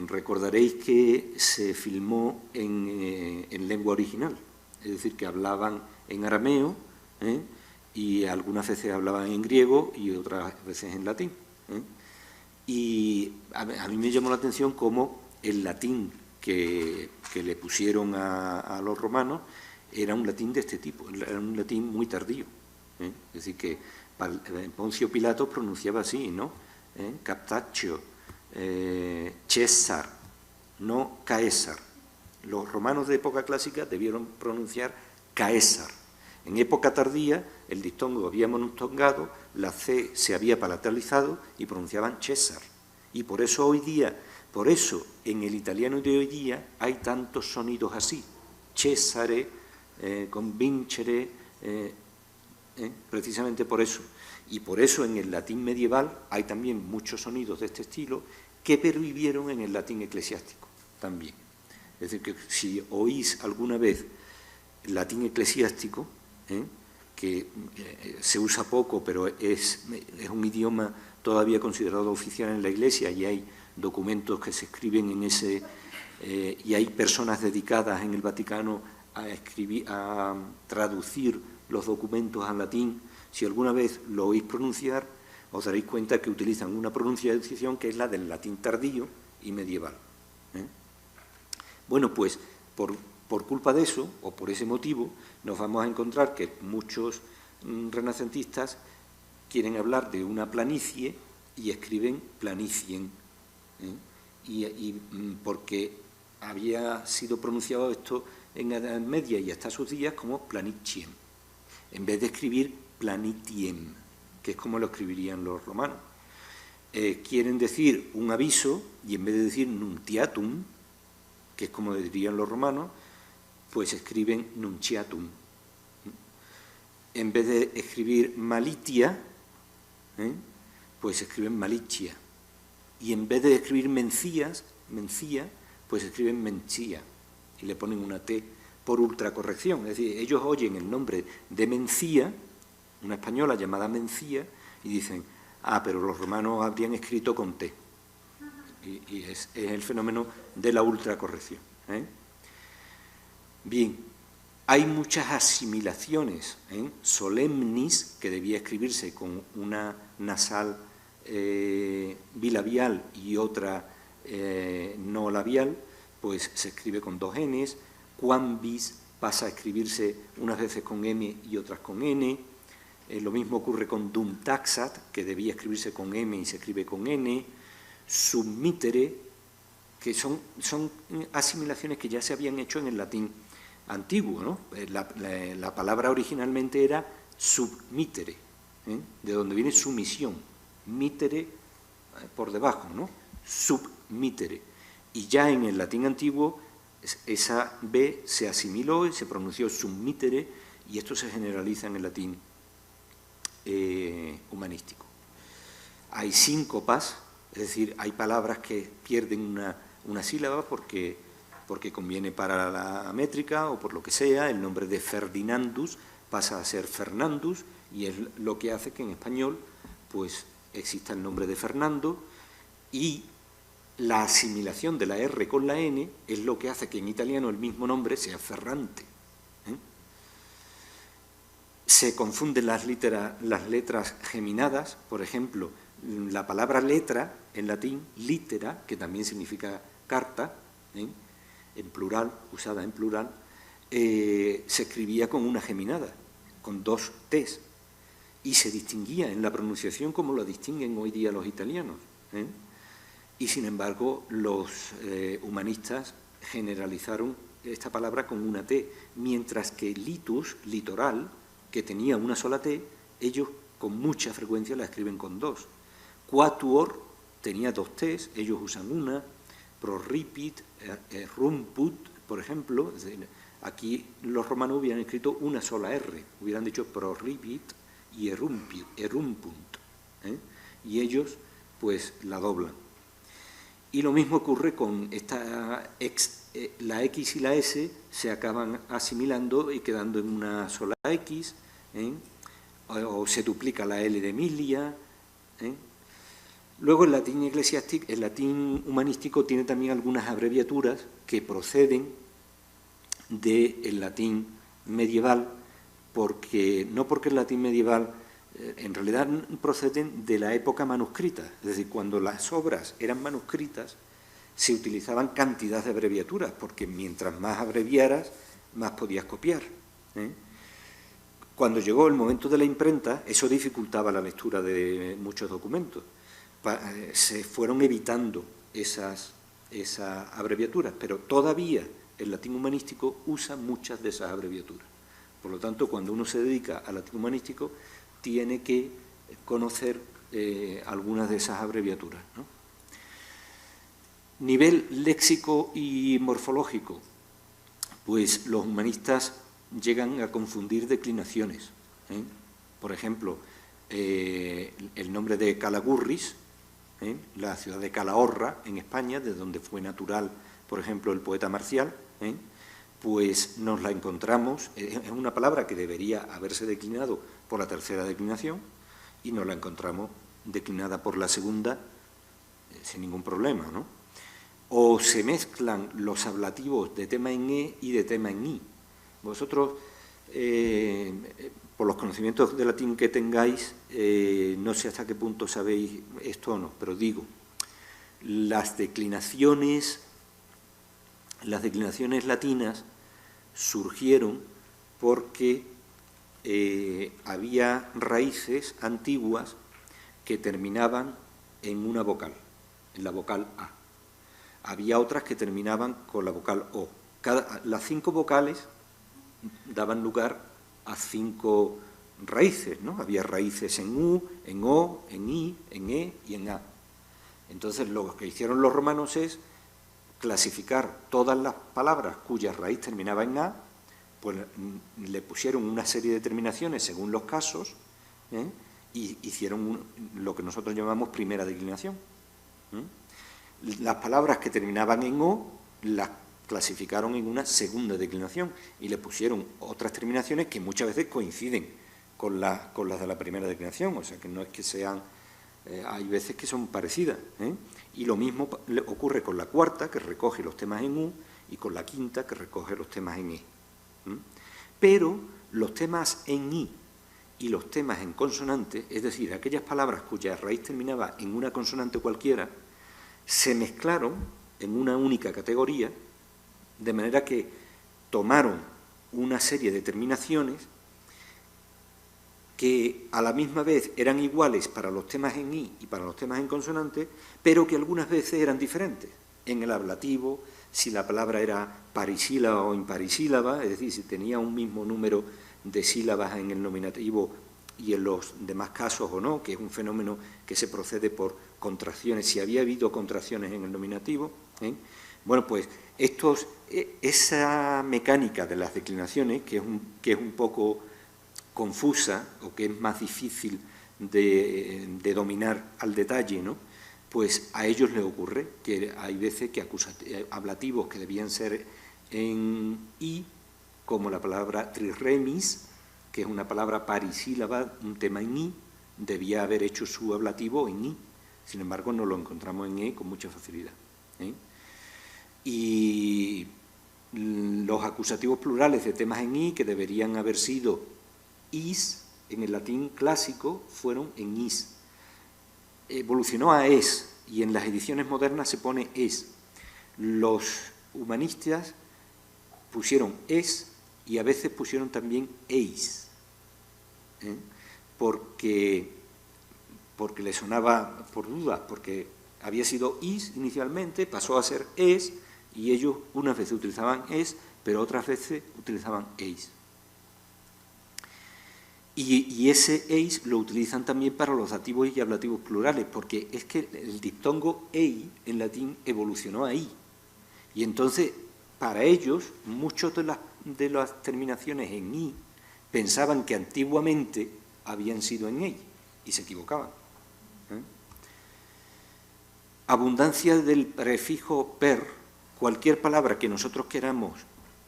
recordaréis que se filmó en lengua original, es decir, que hablaban en arameo, y algunas veces hablaban en griego y otras veces en latín. Y a mí me llamó la atención cómo el latín que le pusieron a los romanos era un latín de este tipo, era un latín muy tardío. Es decir, que Poncio Pilato pronunciaba así, ¿no? Captatio, César, no Caesar. Los romanos de época clásica debieron pronunciar Caesar. En época tardía, el diptongo había monotongado, la C se había palatalizado y pronunciaban César. Y por eso hoy día, en el italiano de hoy día hay tantos sonidos así. Cesare, convincere, precisamente por eso. Y por eso en el latín medieval hay también muchos sonidos de este estilo que pervivieron en el latín eclesiástico también. Es decir, que si oís alguna vez el latín eclesiástico, que se usa poco, pero es un idioma todavía considerado oficial en la Iglesia, y hay documentos que se escriben en ese, y hay personas dedicadas en el Vaticano a traducir los documentos al latín. Si alguna vez lo oís pronunciar, os daréis cuenta que utilizan una pronunciación que es la del latín tardío y medieval. Bueno, pues por culpa de eso, o por ese motivo, nos vamos a encontrar que muchos renacentistas quieren hablar de una planicie y escriben planicien, y porque había sido pronunciado esto en la Edad Media y hasta sus días como planiciem, en vez de escribir planitiem, que es como lo escribirían los romanos. Quieren decir un aviso y en vez de decir nuntiatum, que es como dirían los romanos, pues escriben nunciatum. En vez de escribir malitia, pues escriben malicia. Y en vez de escribir mencía, pues escriben mencía y le ponen una T por ultracorrección. Es decir, ellos oyen el nombre de Mencía, una española llamada Mencía, y dicen, pero los romanos habrían escrito con T. Y es el fenómeno de la ultracorrección. Bien, hay muchas asimilaciones. Solemnis, que debía escribirse con una nasal bilabial y otra no labial, pues se escribe con dos Ns. Quambis pasa a escribirse unas veces con M y otras con N. Lo mismo ocurre con dum taxat, que debía escribirse con M y se escribe con N. Submittere, que son asimilaciones que ya se habían hecho en el latín antiguo, ¿no? La palabra originalmente era submittere, de donde viene sumisión, mittere por debajo, ¿no? Submittere. Y ya en el latín antiguo esa B se asimiló y se pronunció submittere, y esto se generaliza en el latín humanístico. Hay síncopas, es decir, hay palabras que pierden una sílaba porque conviene para la métrica o por lo que sea. El nombre de Ferdinandus pasa a ser Fernandus, y es lo que hace que en español pues exista el nombre de Fernando, y la asimilación de la R con la N es lo que hace que en italiano el mismo nombre sea Ferrante. Se confunden las letras geminadas, por ejemplo, la palabra letra en latín, litera, que también significa carta, en plural, usada en plural, se escribía con una geminada, con 2 T's, y se distinguía en la pronunciación como lo distinguen hoy día los italianos. Y sin embargo, los humanistas generalizaron esta palabra con una T, mientras que litus, litoral, que tenía una sola T, ellos con mucha frecuencia la escriben con 2. Quatuor tenía 2 T's, ellos usan una. Proripit, rumput, por ejemplo, aquí los romanos hubieran escrito una sola R, hubieran dicho proripit y erumpunt, y ellos pues la doblan. Y lo mismo ocurre con la X y la S se acaban asimilando y quedando en una sola X, o se duplica la L de Emilia. Luego el latín eclesiástico, el latín humanístico tiene también algunas abreviaturas que proceden del latín medieval, no porque el latín medieval en realidad proceden de la época manuscrita, es decir, cuando las obras eran manuscritas se utilizaban cantidad de abreviaturas, porque mientras más abreviaras, más podías copiar. Cuando llegó el momento de la imprenta, eso dificultaba la lectura de muchos documentos. Se fueron evitando esas abreviaturas, pero todavía el latín humanístico usa muchas de esas abreviaturas. Por lo tanto, cuando uno se dedica al latín humanístico, tiene que conocer algunas de esas abreviaturas, ¿no? Nivel léxico y morfológico. Pues los humanistas llegan a confundir declinaciones. Por ejemplo, el nombre de Calagurris, la ciudad de Calahorra, en España, de donde fue natural, por ejemplo, el poeta Marcial, pues nos la encontramos, es una palabra que debería haberse declinado por la tercera declinación, y nos la encontramos declinada por la segunda sin ningún problema, ¿no? O se mezclan los ablativos de tema en E y de tema en I. Vosotros, por los conocimientos de latín que tengáis, no sé hasta qué punto sabéis esto o no, pero digo, las declinaciones latinas surgieron porque había raíces antiguas que terminaban en una vocal, en la vocal A. Había otras que terminaban con la vocal O. Las 5 vocales daban lugar a 5 raíces, ¿no? Había raíces en U, en O, en I, en E y en A. Entonces, lo que hicieron los romanos es clasificar todas las palabras cuya raíz terminaba en A, pues le pusieron una serie de terminaciones según los casos, y hicieron lo que nosotros llamamos primera declinación. Las palabras que terminaban en O las clasificaron en una segunda declinación y le pusieron otras terminaciones que muchas veces coinciden con las de la primera declinación, o sea que no es que sean, hay veces que son parecidas, y lo mismo ocurre con la cuarta, que recoge los temas en U, y con la quinta, que recoge los temas en E. Pero los temas en I y los temas en consonante, es decir, aquellas palabras cuya raíz terminaba en una consonante cualquiera, se mezclaron en una única categoría, de manera que tomaron una serie de terminaciones que a la misma vez eran iguales para los temas en I y para los temas en consonante, pero que algunas veces eran diferentes. En el ablativo, si la palabra era parisílaba o imparisílaba, es decir, si tenía un mismo número de sílabas en el nominativo y en los demás casos o no, que es un fenómeno que se procede por contracciones, si había habido contracciones en el nominativo. Bueno, pues esa mecánica de las declinaciones, que es un poco confusa o que es más difícil de dominar al detalle, ¿no? Pues a ellos les ocurre que hay veces que ablativos que debían ser en I, como la palabra trirremis, que es una palabra parisílaba, un tema en I, debía haber hecho su ablativo en I. Sin embargo, no lo encontramos en E con mucha facilidad. Y los acusativos plurales de temas en I, que deberían haber sido is, en el latín clásico, fueron en is. Evolucionó a es, y en las ediciones modernas se pone es. Los humanistas pusieron es y a veces pusieron también eis, porque le sonaba por dudas, porque había sido is inicialmente, pasó a ser es, y ellos unas veces utilizaban es, pero otras veces utilizaban eis. Y ese eis lo utilizan también para los dativos y ablativos plurales, porque es que el diptongo ei en latín evolucionó a i. Y entonces, para ellos, muchas de las terminaciones en i pensaban que antiguamente habían sido en ei, y se equivocaban. Abundancia del prefijo per, cualquier palabra que nosotros queramos,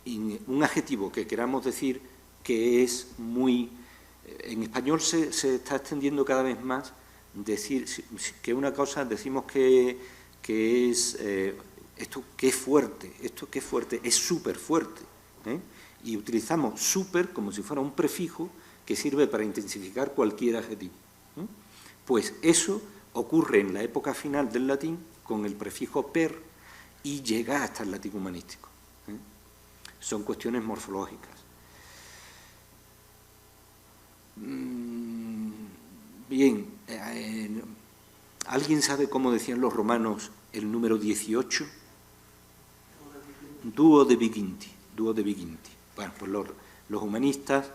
un adjetivo que queramos decir que es muy... En español se está extendiendo cada vez más decir que una cosa, decimos que es esto que es fuerte, esto que es fuerte, es súper fuerte, y utilizamos súper como si fuera un prefijo que sirve para intensificar cualquier adjetivo. Pues eso ocurre en la época final del latín con el prefijo per y llega hasta el latín humanístico. Son cuestiones morfológicas. Bien, ¿alguien sabe cómo decían los romanos el número 18? Duo de viginti, duo de viginti. Bueno, pues los humanistas...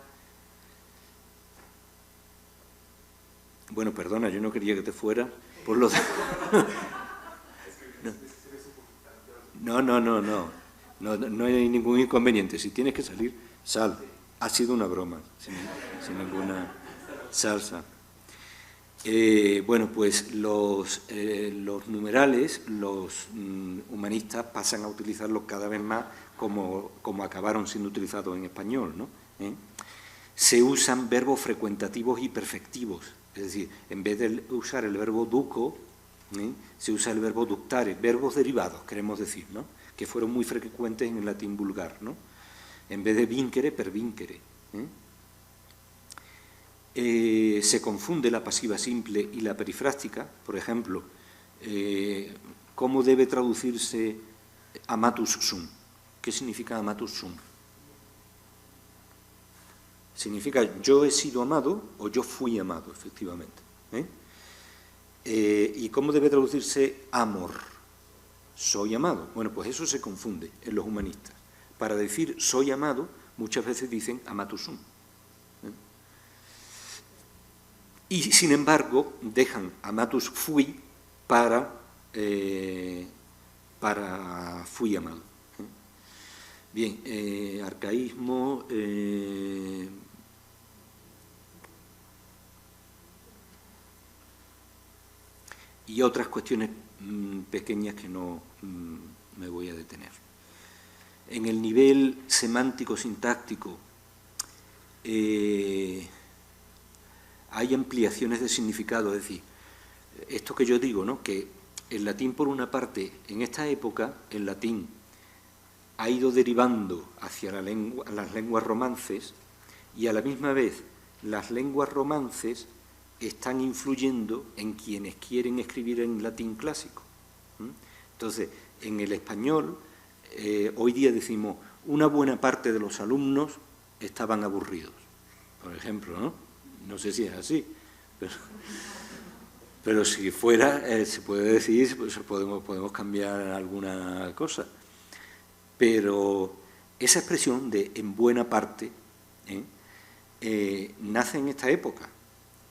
Bueno, perdona, yo no quería que te fuera por los... No hay ningún inconveniente. Si tienes que salir, sal. Ha sido una broma, sin ninguna salsa. Bueno, pues los numerales, los humanistas pasan a utilizarlos cada vez más como acabaron siendo utilizados en español, ¿no? Se usan verbos frecuentativos y perfectivos, es decir, en vez de usar el verbo duco, se usa el verbo ductare, verbos derivados, queremos decir, ¿no? Que fueron muy frecuentes en el latín vulgar, ¿no? En vez de vincere, pervincere. Se confunde la pasiva simple y la perifrástica. Por ejemplo, ¿cómo debe traducirse amatus sum? ¿Qué significa amatus sum? Significa yo he sido amado o yo fui amado, efectivamente. ¿Y cómo debe traducirse amor? Soy amado. Bueno, pues eso se confunde en los humanistas. Para decir soy amado, muchas veces dicen amatus sum. Y, sin embargo, dejan amatus fui para fui amado. Bien, arcaísmo... y otras cuestiones pequeñas que no me voy a detener. En el nivel semántico-sintáctico hay ampliaciones de significado, es decir, esto que yo digo, ¿no? Que el latín, por una parte, en esta época, el latín ha ido derivando hacia las lenguas romances y a la misma vez las lenguas romances están influyendo en quienes quieren escribir en latín clásico. Entonces, en el español, hoy día decimos, una buena parte de los alumnos estaban aburridos, por ejemplo, ¿no? No sé si es así, pero si fuera, se puede decir, pues podemos cambiar alguna cosa. Pero esa expresión de en buena parte nace en esta época.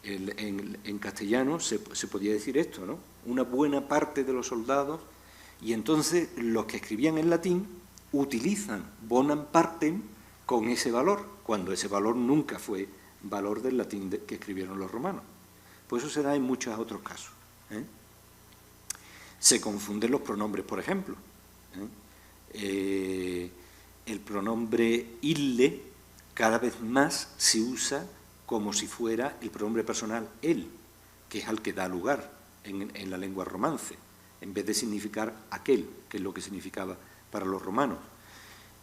En castellano se podía decir esto, ¿no? Una buena parte de los soldados, y entonces los que escribían en latín utilizan bonam partem con ese valor, cuando ese valor nunca fue valor del latín que escribieron los romanos. Pues eso se da en muchos otros casos. Se confunden los pronombres, por ejemplo. El pronombre ille cada vez más se usa como si fuera el pronombre personal él, que es al que da lugar en la lengua romance, en vez de significar aquel, que es lo que significaba para los romanos.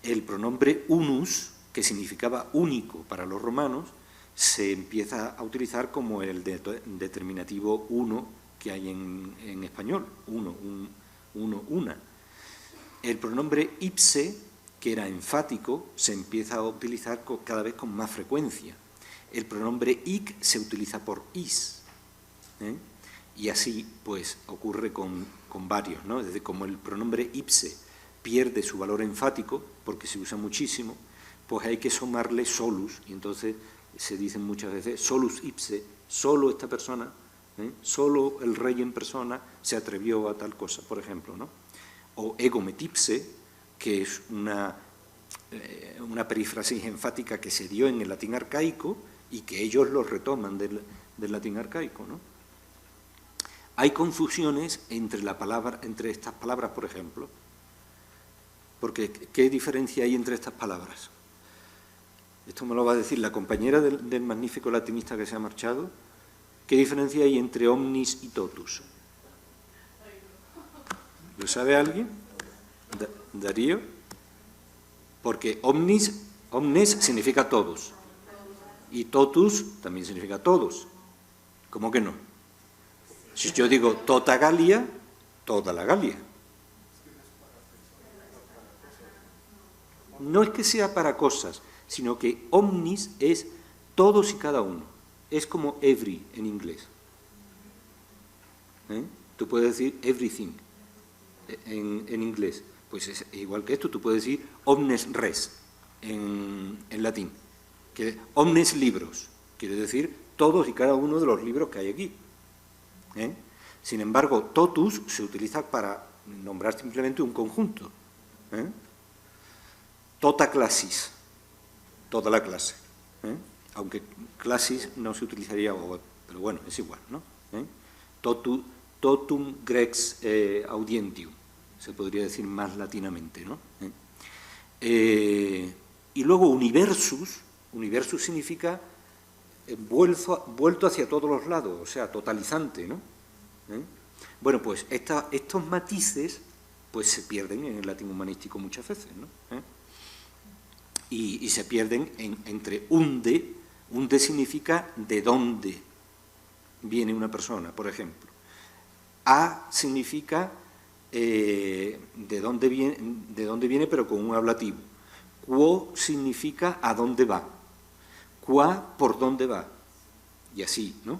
El pronombre unus, que significaba único para los romanos, se empieza a utilizar como el determinativo uno que hay en español, uno, una. El pronombre ipse, que era enfático, se empieza a utilizar cada vez con más frecuencia. El pronombre ic se utiliza por is, ¿eh? Y así, pues, ocurre con varios, ¿no? Desde como el pronombre ipse pierde su valor enfático, porque se usa muchísimo, pues hay que sumarle solus, y entonces se dicen muchas veces solus ipse, solo esta persona, solo el rey en persona se atrevió a tal cosa, por ejemplo, ¿no? O ego metipse, que es una perífrasis enfática que se dio en el latín arcaico y que ellos lo retoman del latín arcaico, ¿no? Hay confusiones entre estas palabras, por ejemplo, porque ¿qué diferencia hay entre estas palabras? Esto me lo va a decir la compañera del magnífico latinista que se ha marchado. ¿Qué diferencia hay entre omnis y totus? ¿Lo sabe alguien? ¿Darío? Porque omnis significa todos y totus también significa todos. ¿Cómo que no? Si yo digo tota Galia, toda la Galia. No es que sea para cosas, sino que omnis es todos y cada uno. Es como every en inglés. Tú puedes decir everything en inglés. Pues es igual que esto, tú puedes decir omnes res en latín. Que omnes libros, quiere decir todos y cada uno de los libros que hay aquí. Sin embargo, totus se utiliza para nombrar simplemente un conjunto. Tota classis, toda la clase. Aunque classis no se utilizaría, pero bueno, es igual, ¿no? Totum grex audientium, se podría decir más latinamente, ¿no? Y luego universus significa vuelto hacia todos los lados, o sea, totalizante, ¿no? Bueno, pues estos matices pues se pierden en el latín humanístico muchas veces, ¿no? Y se pierden entre unde. Unde significa de dónde viene una persona, por ejemplo. A significa de dónde viene, pero con un ablativo. Quo significa a dónde va. Qua, por dónde va. Y así, ¿no?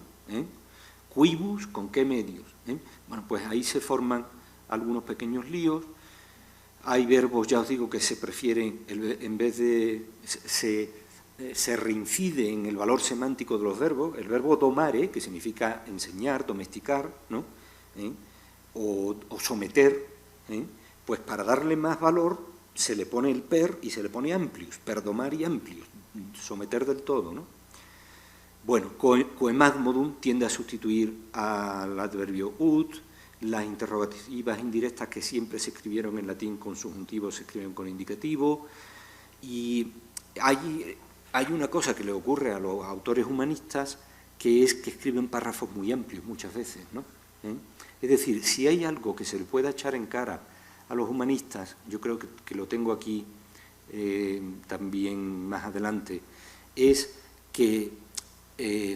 Quibus, con qué medios. Bueno, pues ahí se forman algunos pequeños líos. Hay verbos, ya os digo, que se prefieren, en vez de... se reincide en el valor semántico de los verbos. El verbo domare, que significa enseñar, domesticar, ¿no? O someter, pues para darle más valor se le pone el per y se le pone amplius, per domar y amplius, someter del todo, ¿no? Bueno, coemadmodum tiende a sustituir al adverbio ut. Las interrogativas indirectas que siempre se escribieron en latín con subjuntivo se escriben con indicativo. Y hay una cosa que le ocurre a los autores humanistas, que es que escriben párrafos muy amplios muchas veces, ¿no? Es decir, si hay algo que se le pueda echar en cara a los humanistas, yo creo que lo tengo aquí también más adelante, es que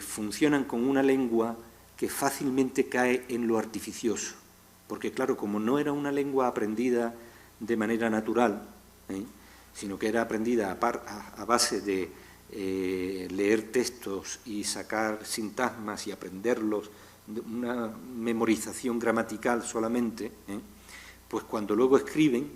funcionan con una lengua que fácilmente cae en lo artificioso, porque claro, como no era una lengua aprendida de manera natural, sino que era aprendida a base de leer textos y sacar sintagmas y aprenderlos, una memorización gramatical solamente, pues cuando luego escriben,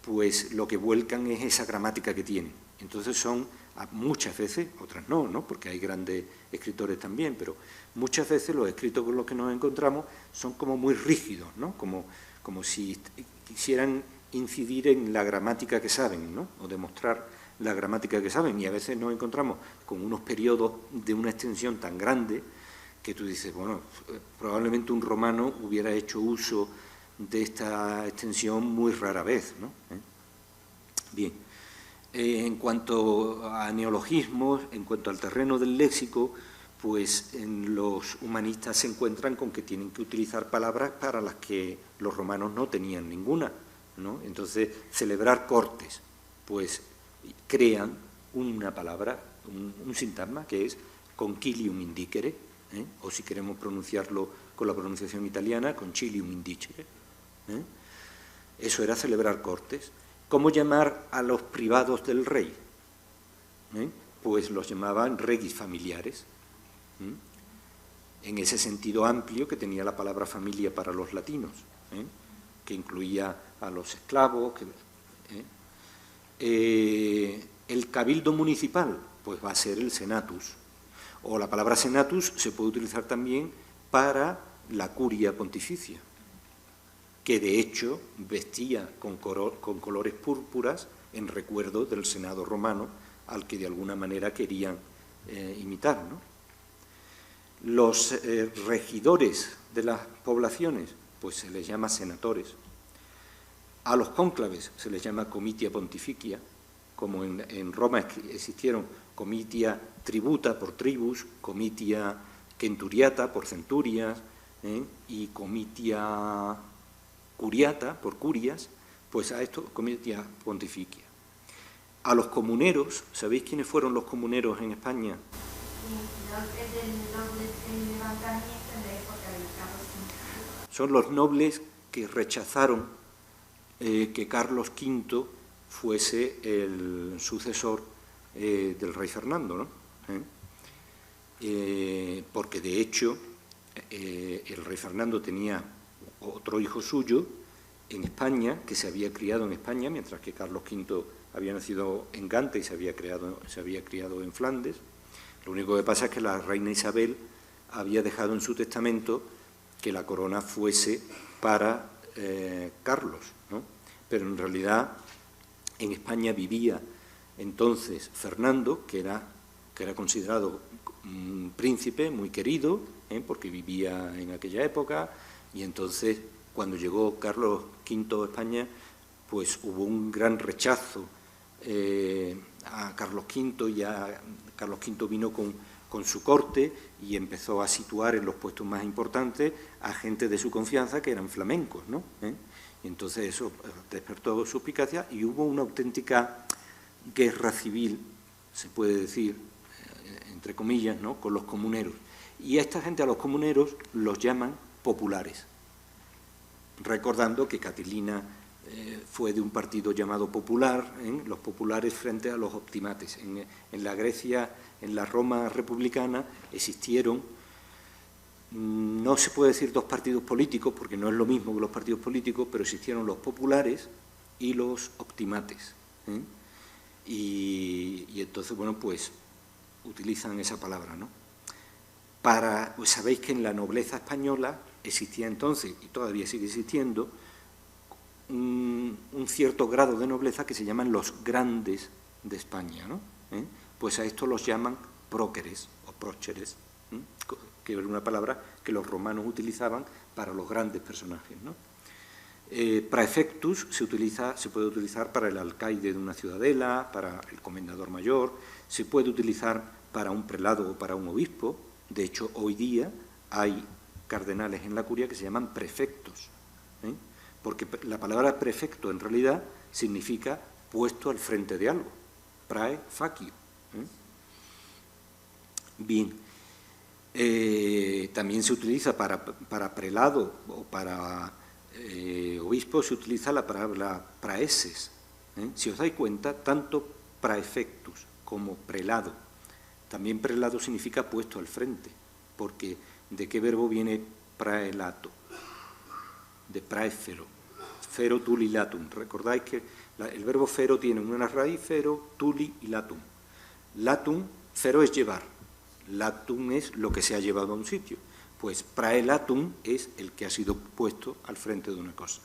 pues lo que vuelcan es esa gramática que tienen. Entonces son muchas veces, otras no, porque hay grandes escritores también, pero muchas veces los escritos con los que nos encontramos son como muy rígidos, ¿no? Como si quisieran incidir en la gramática que saben, ¿no? O demostrar la gramática que saben, y a veces nos encontramos con unos periodos de una extensión tan grande que tú dices, bueno, probablemente un romano hubiera hecho uso de esta extensión muy rara vez, ¿no? Bien. En cuanto a neologismos, en cuanto al terreno del léxico, pues en los humanistas se encuentran con que tienen que utilizar palabras para las que los romanos no tenían ninguna, ¿no? Entonces, celebrar cortes, pues crean una palabra, un sintagma que es concilium indicere, o si queremos pronunciarlo con la pronunciación italiana, concilium indicere. Eso era celebrar cortes. ¿Cómo llamar a los privados del rey? Pues los llamaban regis familiares, en ese sentido amplio que tenía la palabra familia para los latinos, que incluía a los esclavos. El cabildo municipal, pues va a ser el senatus, o la palabra senatus se puede utilizar también para la curia pontificia, que de hecho vestía con colores púrpuras en recuerdo del Senado romano, al que de alguna manera querían imitar, ¿no? Los regidores de las poblaciones, pues se les llama senatores. A los cónclaves se les llama comitia pontificia, como en Roma existieron comitia tributa por tribus, comitia centuriata por centurias, y comitia curiata por curias, pues a esto comitia pontificia. A los comuneros, ¿sabéis quiénes fueron los comuneros en España? Son los nobles que rechazaron que Carlos V fuese el sucesor del rey Fernando, ¿no? Porque de hecho el rey Fernando tenía otro hijo suyo en España, que se había criado en España, mientras que Carlos V había nacido en Gante y se había criado en Flandes. Lo único que pasa es que la reina Isabel había dejado en su testamento que la corona fuese para Carlos, ¿no? Pero en realidad en España vivía entonces Fernando, que era considerado un príncipe muy querido, porque vivía en aquella época, y entonces cuando llegó Carlos V a España, pues hubo un gran rechazo a Carlos V, y Carlos V vino con su corte y empezó a situar en los puestos más importantes a gente de su confianza que eran flamencos, ¿no? Y entonces eso despertó suspicacia y hubo una auténtica guerra civil, se puede decir, entre comillas, ¿no?, con los comuneros. Y a esta gente, a los comuneros, los llaman populares, recordando que Catilina fue de un partido llamado popular, los populares frente a los optimates. En la Grecia, en la Roma republicana, existieron, no se puede decir dos partidos políticos, porque no es lo mismo que los partidos políticos, pero existieron los populares y los optimates. Y entonces, bueno, pues utilizan esa palabra, ¿no? Pues sabéis que en la nobleza española existía entonces, y todavía sigue existiendo, un cierto grado de nobleza que se llaman los grandes de España, ¿no? Pues a esto los llaman próceres o próceres, que era una palabra que los romanos utilizaban para los grandes personajes, ¿no? Praefectus se puede utilizar para el alcaide de una ciudadela, para el comendador mayor, se puede utilizar para un prelado o para un obispo. De hecho, hoy día hay cardenales en la curia que se llaman prefectos, porque la palabra prefecto en realidad significa puesto al frente de algo, prae facio. Bien, también se utiliza para prelado o para obispo, se utiliza la palabra praeses. Si os dais cuenta, tanto praefectus como prelado, también prelado significa puesto al frente, porque ¿de qué verbo viene praelato? De praefero, fero tuli latum. Recordáis que el verbo fero tiene una raíz, fero, tuli y latum. Latum, fero es llevar, latum es lo que se ha llevado a un sitio. Pues praelatum es el que ha sido puesto al frente de una cosa.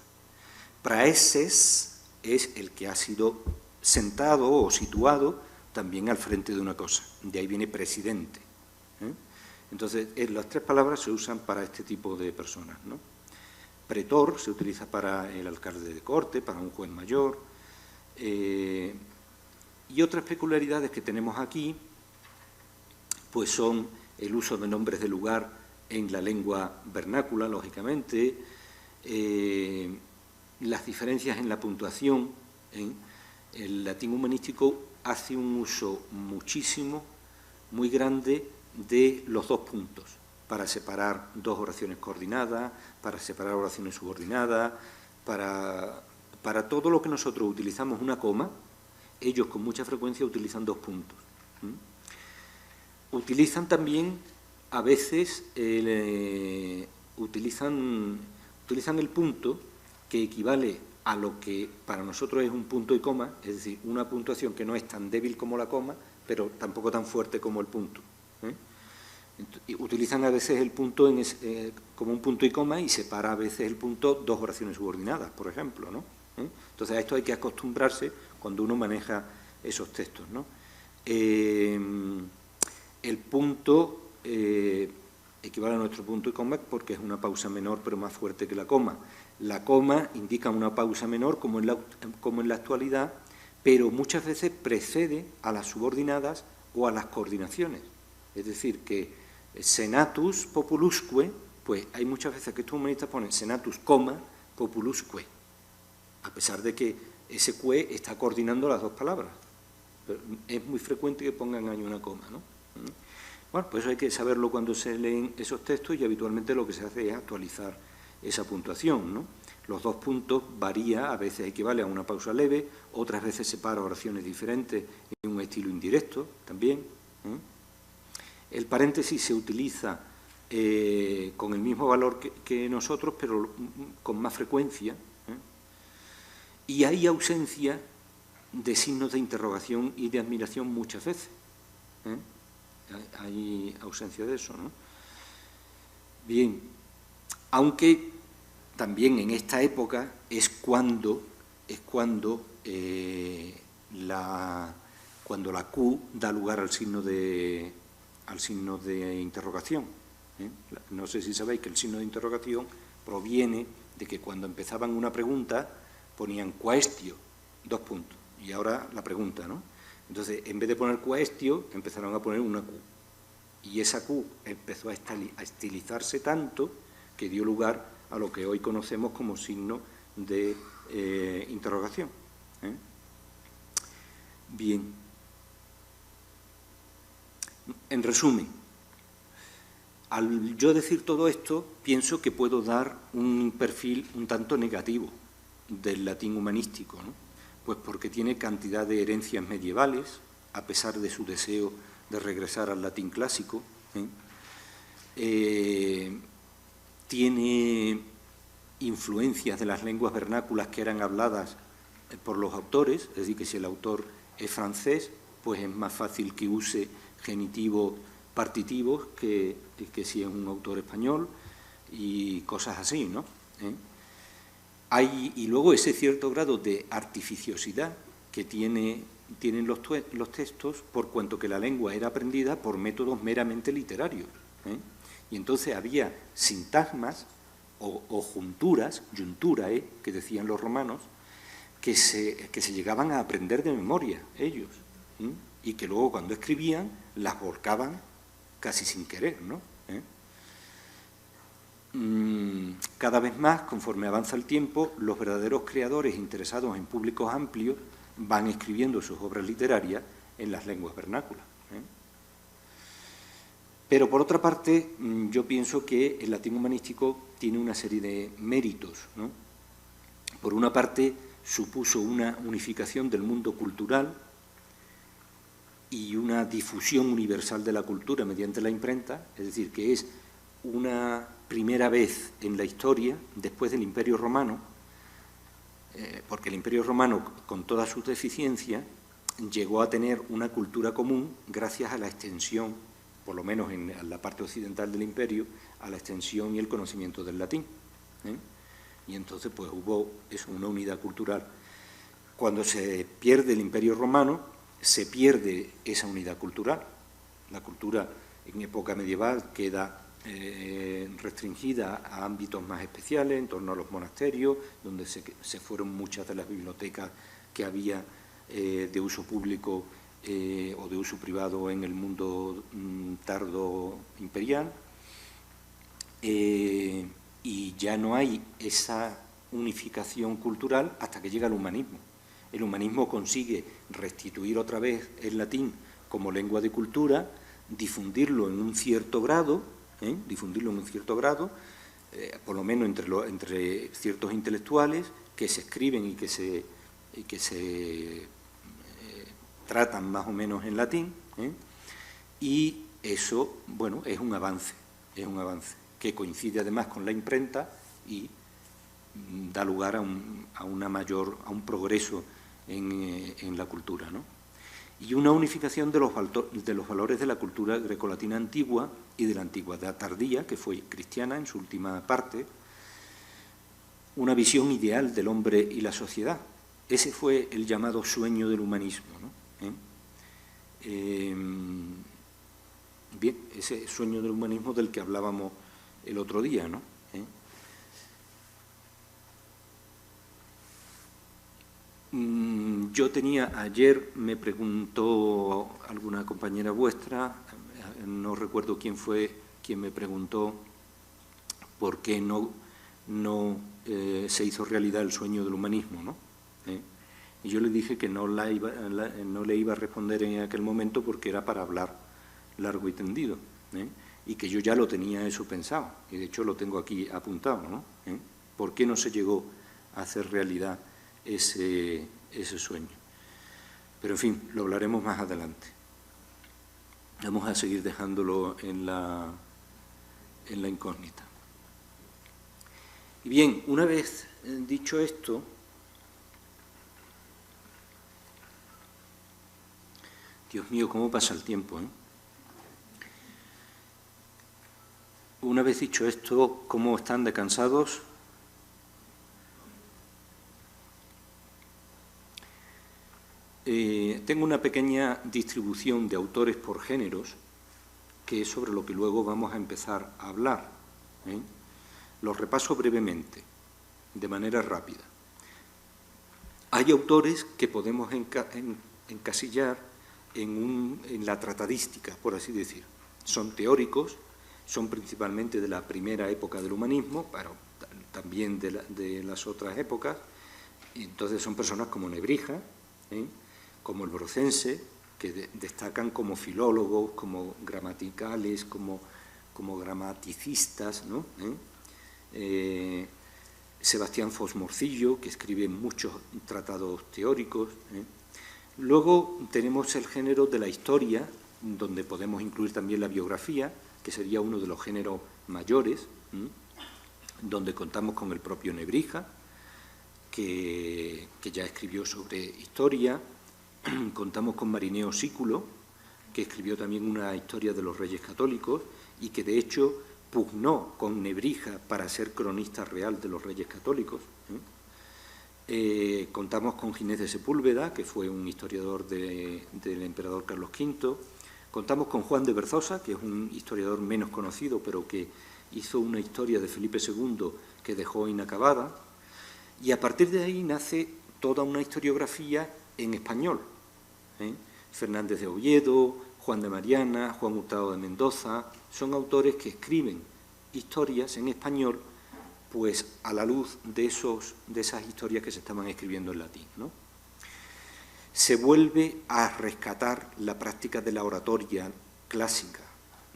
Praeses es el que ha sido sentado o situado también al frente de una cosa. De ahí viene presidente. Entonces, las tres palabras se usan para este tipo de personas, ¿no? Pretor se utiliza para el alcalde de corte, para un juez mayor. Y otras peculiaridades que tenemos aquí, pues son el uso de nombres de lugar en la lengua vernácula, lógicamente, las diferencias en la puntuación. El latín humanístico hace un uso muchísimo, muy grande de los dos puntos, para separar dos oraciones coordinadas, para separar oraciones subordinadas, para todo lo que nosotros utilizamos una coma, ellos con mucha frecuencia utilizan dos puntos. Utilizan también, a veces, utilizan el punto, que equivale a lo que para nosotros es un punto y coma, es decir, una puntuación que no es tan débil como la coma, pero tampoco tan fuerte como el punto. Utilizan a veces el punto como un punto y coma y separa a veces el punto dos oraciones subordinadas, por ejemplo, ¿no? Entonces a esto hay que acostumbrarse cuando uno maneja esos textos, ¿no? El punto equivale a nuestro punto y coma porque es una pausa menor pero más fuerte que la coma. La coma indica una pausa menor como en la actualidad, pero muchas veces precede a las subordinadas o a las coordinaciones. Es decir, que senatus populusque, pues hay muchas veces que estos humanistas ponen senatus, populusque, a pesar de que ese que está coordinando las dos palabras. Pero es muy frecuente que pongan ahí una coma, ¿no? Bueno, pues eso hay que saberlo cuando se leen esos textos y habitualmente lo que se hace es actualizar esa puntuación, ¿no? Los dos puntos varía, a veces equivale a una pausa leve, otras veces separa oraciones diferentes en un estilo indirecto también. El paréntesis se utiliza con el mismo valor que nosotros, pero con más frecuencia. Y hay ausencia de signos de interrogación y de admiración muchas veces. Hay ausencia de eso, ¿no? Bien, aunque también en esta época es cuando la Q da lugar al signo de interrogación. No sé si sabéis que el signo de interrogación proviene de que cuando empezaban una pregunta ponían quaestio, dos puntos, y ahora la pregunta, ¿no? Entonces, en vez de poner quaestio, empezaron a poner una Q. Y esa Q empezó a estilizarse tanto que dio lugar a lo que hoy conocemos como signo de interrogación. Bien. En resumen, al yo decir todo esto, pienso que puedo dar un perfil un tanto negativo del latín humanístico, ¿no? Pues porque tiene cantidad de herencias medievales, a pesar de su deseo de regresar al latín clásico. Tiene influencias de las lenguas vernáculas que eran habladas por los autores, es decir, que si el autor es francés, pues es más fácil que use genitivos partitivos que si es un autor español y cosas así, ¿no? Y luego ese cierto grado de artificiosidad que tienen los textos, por cuanto que la lengua era aprendida por métodos meramente literarios. Y entonces había sintagmas o junturas, junturae, que decían los romanos, que se llegaban a aprender de memoria ellos, y que luego cuando escribían las volcaban casi sin querer, ¿no? Cada vez más, conforme avanza el tiempo, los verdaderos creadores interesados en públicos amplios van escribiendo sus obras literarias en las lenguas vernáculas. Pero, por otra parte, yo pienso que el latín humanístico tiene una serie de méritos, ¿no? Por una parte, supuso una unificación del mundo cultural y una difusión universal de la cultura mediante la imprenta, es decir, que es una primera vez en la historia, después del Imperio Romano, porque el Imperio Romano, con todas sus deficiencias, llegó a tener una cultura común gracias a la extensión, por lo menos en la parte occidental del imperio, a la extensión y el conocimiento del latín. Y entonces pues hubo eso, una unidad cultural. Cuando se pierde el Imperio Romano, se pierde esa unidad cultural. La cultura en época medieval queda restringida a ámbitos más especiales, en torno a los monasterios, donde se fueron muchas de las bibliotecas que había de uso público o de uso privado en el mundo tardo imperial, y ya no hay esa unificación cultural hasta que llega el humanismo. El humanismo consigue restituir otra vez el latín como lengua de cultura, difundirlo en un cierto grado, por lo menos entre ciertos intelectuales que se escriben y que se tratan más o menos en latín, y eso, bueno, es un avance que coincide además con la imprenta y da lugar a un progreso en la cultura, ¿no? Y una unificación de los valores de la cultura grecolatina antigua y de la antigüedad tardía, que fue cristiana en su última parte, una visión ideal del hombre y la sociedad. Ese fue el llamado sueño del humanismo, ¿no? Bien, ese sueño del humanismo del que hablábamos el otro día, ¿no? Yo ayer me preguntó alguna compañera vuestra, no recuerdo quién fue quien me preguntó por qué no se hizo realidad el sueño del humanismo, ¿no? Y yo le dije que no le iba a responder en aquel momento porque era para hablar largo y tendido, y que yo ya lo tenía eso pensado, y de hecho lo tengo aquí apuntado, ¿no? ¿Por qué no se llegó a hacer realidad ese sueño? Pero, en fin, lo hablaremos más adelante. Vamos a seguir dejándolo en la incógnita. Y bien, una vez dicho esto, Dios mío, cómo pasa el tiempo, ¿eh? Una vez dicho esto, ¿cómo están de cansados? Tengo una pequeña distribución de autores por géneros, que es sobre lo que luego vamos a empezar a hablar. Los repaso brevemente, de manera rápida. Hay autores que podemos encasillar en la tratadística, por así decir. Son teóricos, son principalmente de la primera época del humanismo, pero también de las otras épocas. Y entonces son personas como Nebrija, como el Brocense, que destacan como filólogos, como gramaticales, como gramaticistas, ¿no? Sebastián Fos-Morcillo, que escribe muchos tratados teóricos. Luego tenemos el género de la historia, donde podemos incluir también la biografía, que sería uno de los géneros mayores, donde contamos con el propio Nebrija, que ya escribió sobre historia. Contamos con Marineo Sículo, que escribió también una historia de los reyes católicos y que de hecho pugnó con Nebrija para ser cronista real de los reyes católicos. Contamos con Ginés de Sepúlveda, que fue un historiador del emperador Carlos V. Contamos con Juan de Berzosa, que es un historiador menos conocido, pero que hizo una historia de Felipe II que dejó inacabada. Y a partir de ahí nace toda una historiografía en español. Fernández de Oviedo, Juan de Mariana, Juan Hurtado de Mendoza, son autores que escriben historias en español, pues a la luz de esas historias que se estaban escribiendo en latín, ¿no? Se vuelve a rescatar la práctica de la oratoria clásica,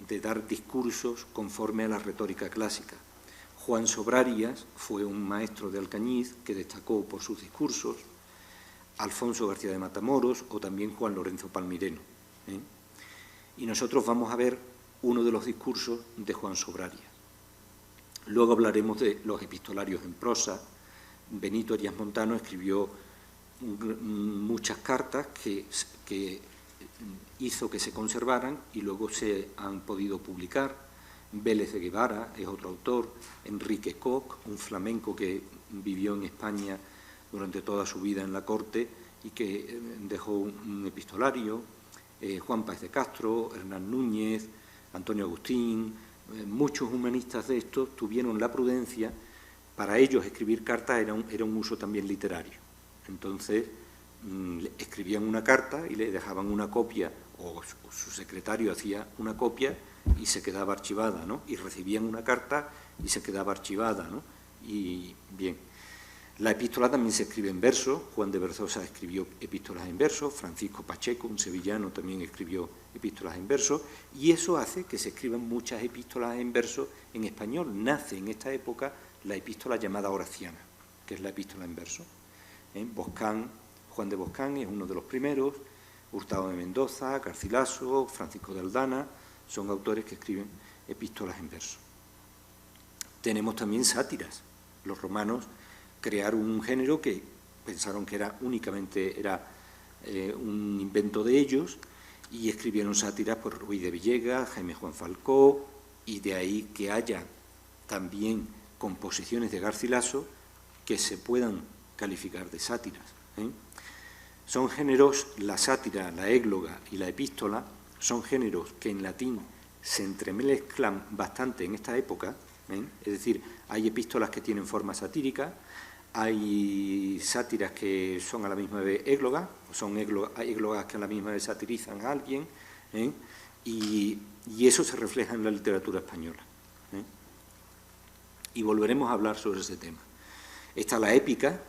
de dar discursos conforme a la retórica clásica. Juan Sobrarias fue un maestro de Alcañiz que destacó por sus discursos, Alfonso García de Matamoros o también Juan Lorenzo Palmireno. Y nosotros vamos a ver uno de los discursos de Juan Sobrarias. Luego hablaremos de los epistolarios en prosa. Benito Arias Montano escribió muchas cartas que hizo que se conservaran y luego se han podido publicar. Vélez de Guevara es otro autor, Enrique Koch, un flamenco que vivió en España durante toda su vida en la corte y que dejó un epistolario, Juan Páez de Castro, Hernán Núñez, Antonio Agustín, muchos humanistas de estos tuvieron la prudencia. Para ellos escribir cartas era un uso también literario. Entonces escribían una carta y le dejaban una copia, o su secretario hacía una copia y se quedaba archivada, ¿no? Y recibían una carta y se quedaba archivada, ¿no? Y bien, La epístola también se escribe en verso. Juan de Berzosa escribió epístolas en verso, Francisco Pacheco, un sevillano, también escribió epístolas en verso, y eso hace que se escriban muchas epístolas en verso en español. Nace en esta época la epístola llamada Horaciana, que es la epístola en verso. Boscán, Juan de Boscán es uno de los primeros, Hurtado de Mendoza, Garcilaso, Francisco de Aldana, son autores que escriben epístolas en verso. Tenemos también sátiras. Los romanos crearon un género que pensaron que era únicamente un invento de ellos y escribieron sátiras por Ruiz de Villegas, Jaime Juan Falcó, y de ahí que haya también composiciones de Garcilaso que se puedan calificar de sátiras. Son géneros, la sátira, la égloga y la epístola, son géneros que en latín se entremezclan bastante en esta época, es decir, hay epístolas que tienen forma satírica, hay sátiras que son a la misma vez églogas, hay églogas que a la misma vez satirizan a alguien, y eso se refleja en la literatura española. Y volveremos a hablar sobre ese tema. Está la épica,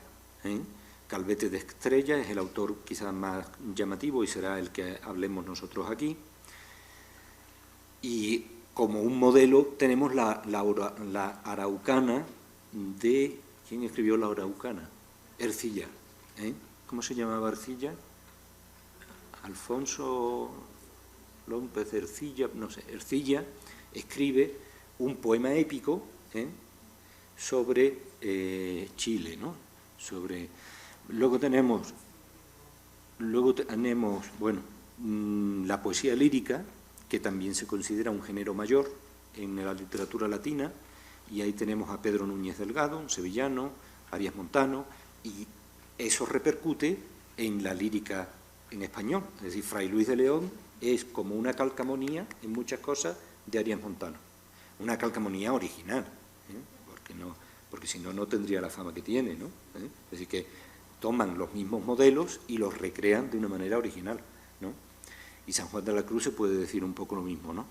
Calvete de Estrella es el autor quizás más llamativo y será el que hablemos nosotros aquí. Y como un modelo tenemos la araucana de... ¿Quién escribió la araucana? Ercilla. ¿Cómo se llamaba Ercilla? Alfonso López Ercilla, no sé. Ercilla escribe un poema épico sobre Chile, ¿no? Luego tenemos, bueno, la poesía lírica, que también se considera un género mayor en la literatura latina, y ahí tenemos a Pedro Núñez Delgado, un sevillano, Arias Montano, y eso repercute en la lírica en español. Es decir, Fray Luis de León es como una calcamonía en muchas cosas de Arias Montano. Una calcamonía original, porque si no, no tendría la fama que tiene, ¿no? Es decir, que toman los mismos modelos y los recrean de una manera original, ¿no? Y San Juan de la Cruz se puede decir un poco lo mismo, ¿no?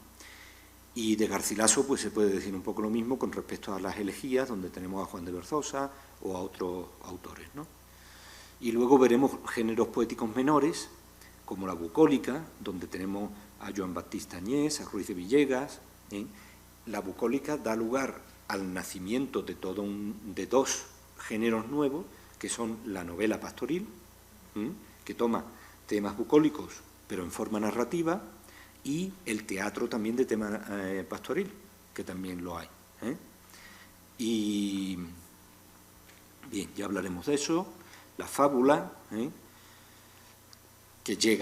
Y de Garcilaso pues se puede decir un poco lo mismo con respecto a las elegías, donde tenemos a Juan de Berzosa o a otros autores, ¿no? Y luego veremos géneros poéticos menores, como la bucólica, donde tenemos a Joan Baptista Añés, a Ruiz de Villegas. La bucólica da lugar al nacimiento de dos géneros nuevos, que son la novela pastoril, que toma temas bucólicos, pero en forma narrativa, y el teatro también de tema pastoril, que también lo hay. Y bien, ya hablaremos de eso. La fábula, que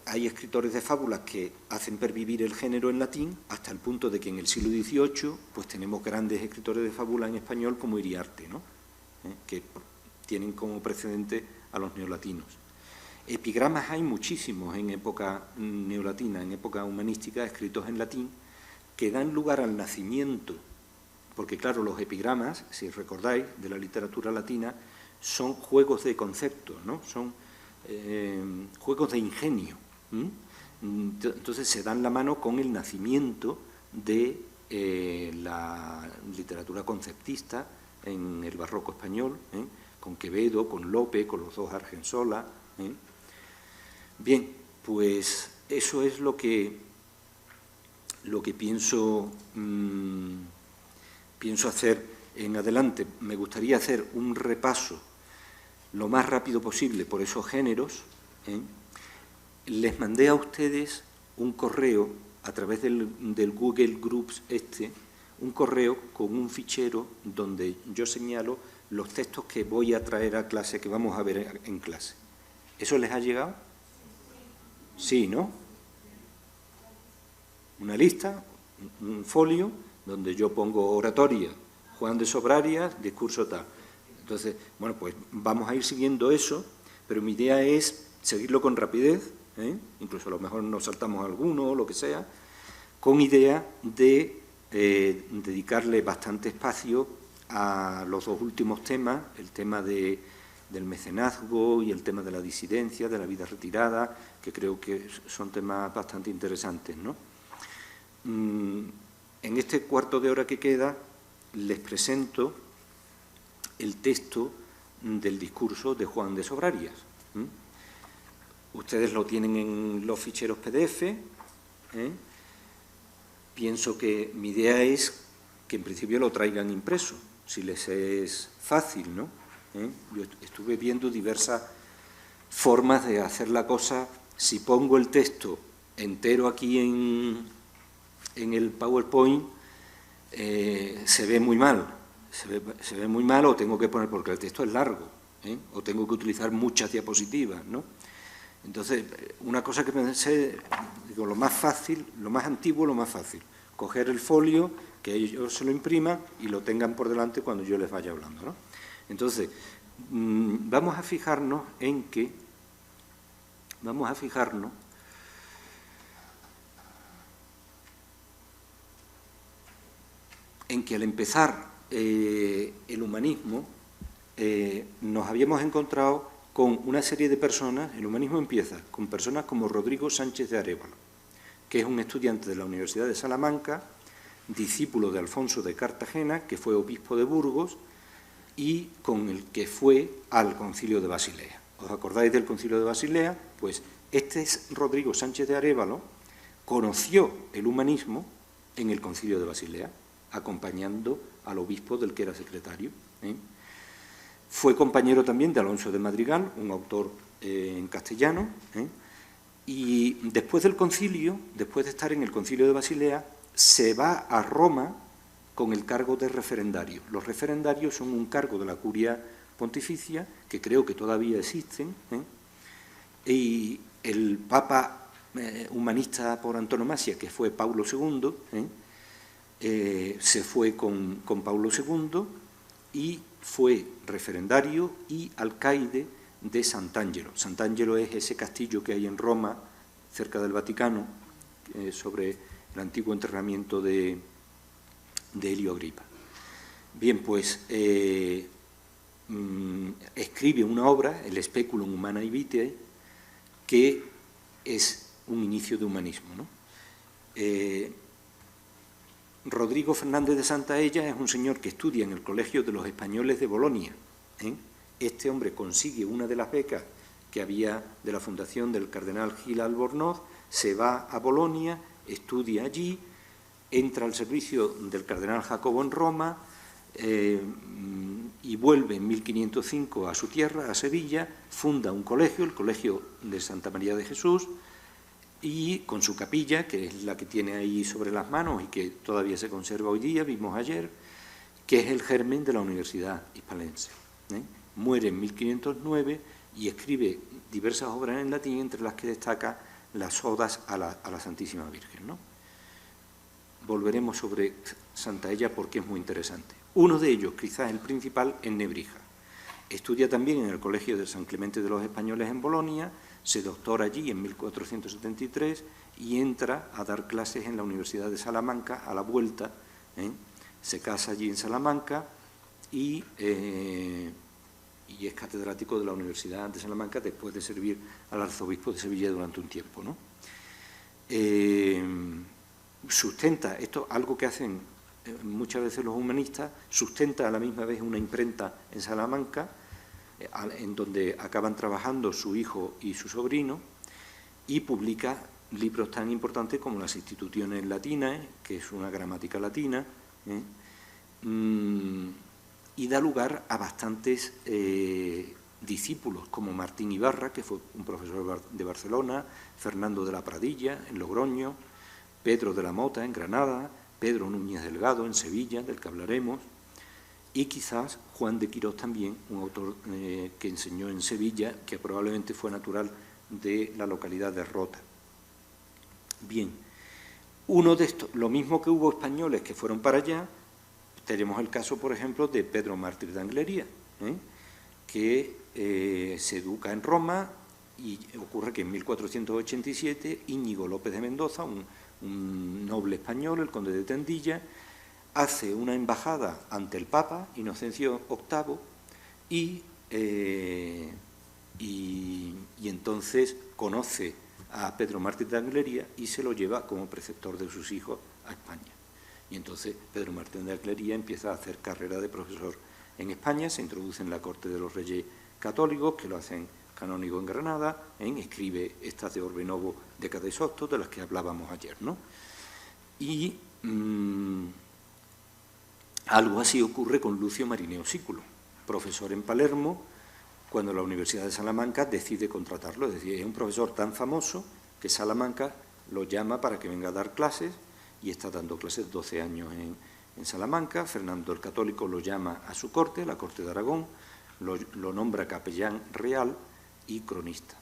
hay escritores de fábulas que hacen pervivir el género en latín, hasta el punto de que en el siglo XVIII pues tenemos grandes escritores de fábula en español como Iriarte, ¿no? Que tienen como precedente a los neolatinos. Epigramas hay muchísimos en época neolatina, en época humanística, escritos en latín, que dan lugar al nacimiento, porque claro, los epigramas, si recordáis, de la literatura latina, son juegos de conceptos, ¿no? Son juegos de ingenio. Entonces se dan la mano con el nacimiento de la literatura conceptista en el barroco español, con Quevedo, con Lope, con los dos Argensola. Bien, pues eso es lo que pienso hacer en adelante. Me gustaría hacer un repaso lo más rápido posible por esos géneros. Les mandé a ustedes un correo a través del Google Groups un correo con un fichero donde yo señalo los textos que voy a traer a clase, que vamos a ver en clase. ¿Eso les ha llegado? Sí, ¿no? Una lista, un folio, donde yo pongo oratoria, Juan de Sobrarias, discurso tal. Entonces, bueno, pues vamos a ir siguiendo eso, pero mi idea es seguirlo con rapidez, incluso a lo mejor nos saltamos alguno o lo que sea, con idea de dedicarle bastante espacio a los dos últimos temas, el tema del mecenazgo y el tema de la disidencia, de la vida retirada, que creo que son temas bastante interesantes, ¿no? En este cuarto de hora que queda les presento el texto del discurso de Juan de Sobrarias. Ustedes lo tienen en los ficheros PDF. Pienso que mi idea es que en principio lo traigan impreso, si les es fácil, ¿no? Yo estuve viendo diversas formas de hacer la cosa. Si pongo el texto entero aquí en el PowerPoint, se ve muy mal. Se ve muy mal, o tengo que poner, porque el texto es largo, o tengo que utilizar muchas diapositivas, ¿no? Entonces, una cosa que pensé, digo, lo más fácil, lo más antiguo, lo más fácil, coger el folio, que ellos se lo impriman y lo tengan por delante cuando yo les vaya hablando, ¿no? Entonces, vamos a fijarnos en que, al empezar el humanismo, nos habíamos encontrado con una serie de personas. El humanismo empieza con personas como Rodrigo Sánchez de Arévalo, que es un estudiante de la Universidad de Salamanca, discípulo de Alfonso de Cartagena, que fue obispo de Burgos, y con el que fue al Concilio de Basilea. ¿Os acordáis del Concilio de Basilea? Pues este es Rodrigo Sánchez de Arévalo, conoció el humanismo en el Concilio de Basilea, acompañando al obispo del que era secretario. Fue compañero también de Alonso de Madrigal, un autor en castellano, y después del concilio, después de estar en el Concilio de Basilea, se va a Roma con el cargo de referendario. Los referendarios son un cargo de la curia pontificia, que creo que todavía existen, y el papa humanista por antonomasia, que fue Paulo II, se fue con Paulo II y fue referendario y alcaide de Sant'Angelo. Sant'Angelo es ese castillo que hay en Roma, cerca del Vaticano, sobre el antiguo enterramiento de Helio Agripa. Bien, pues escribe una obra, el Speculum Humanae Vitae, que es un inicio de humanismo, ¿no? Rodrigo Fernández de Santaella es un señor que estudia en el Colegio de los Españoles de Bolonia. Este hombre consigue una de las becas que había de la fundación del cardenal Gil Albornoz, se va a Bolonia, estudia allí, entra al servicio del cardenal Jacobo en Roma y vuelve en 1505 a su tierra, a Sevilla, funda un colegio, el Colegio de Santa María de Jesús, y con su capilla, que es la que tiene ahí sobre las manos y que todavía se conserva hoy día, vimos ayer, que es el germen de la Universidad Hispalense. Muere en 1509 y escribe diversas obras en latín, entre las que destaca las odas a la Santísima Virgen, ¿no? Volveremos sobre Santaella porque es muy interesante. Uno de ellos, quizás el principal, es Nebrija. Estudia también en el Colegio de San Clemente de los Españoles en Bolonia, se doctora allí en 1473 y entra a dar clases en la Universidad de Salamanca a la vuelta. Se casa allí en Salamanca y es catedrático de la Universidad de Salamanca después de servir al arzobispo de Sevilla durante un tiempo, ¿no? Sustenta, esto algo que hacen muchas veces los humanistas, sustenta a la misma vez una imprenta en Salamanca, en donde acaban trabajando su hijo y su sobrino, y publica libros tan importantes como las Institutiones Latinas, que es una gramática latina, y da lugar a bastantes discípulos, como Martín Ibarra, que fue un profesor de Barcelona, Fernando de la Pradilla, en Logroño, Pedro de la Mota, en Granada, Pedro Núñez Delgado, en Sevilla, del que hablaremos, y quizás Juan de Quirós también, un autor que enseñó en Sevilla, que probablemente fue natural de la localidad de Rota. Bien, uno de estos, lo mismo que hubo españoles que fueron para allá, tenemos el caso, por ejemplo, de Pedro Mártir de Anglería, que se educa en Roma, y ocurre que en 1487 Íñigo López de Mendoza, un noble español, el conde de Tendilla, hace una embajada ante el Papa Inocencio VIII y entonces conoce a Pedro Mártir de Anglería y se lo lleva como preceptor de sus hijos a España. Y entonces Pedro Mártir de Anglería empieza a hacer carrera de profesor en España, se introduce en la corte de los reyes católicos, que lo hacen canónigo en Granada, escribe estas de Orbe Novo de Cadesotto, de las que hablábamos ayer, ¿no? Y algo así ocurre con Lucio Marineo Sículo, profesor en Palermo, cuando la Universidad de Salamanca decide contratarlo. Es decir, es un profesor tan famoso que Salamanca lo llama para que venga a dar clases, y está dando clases 12 años en Salamanca. Fernando el Católico lo llama a su corte, la corte de Aragón, lo nombra capellán real y cronista.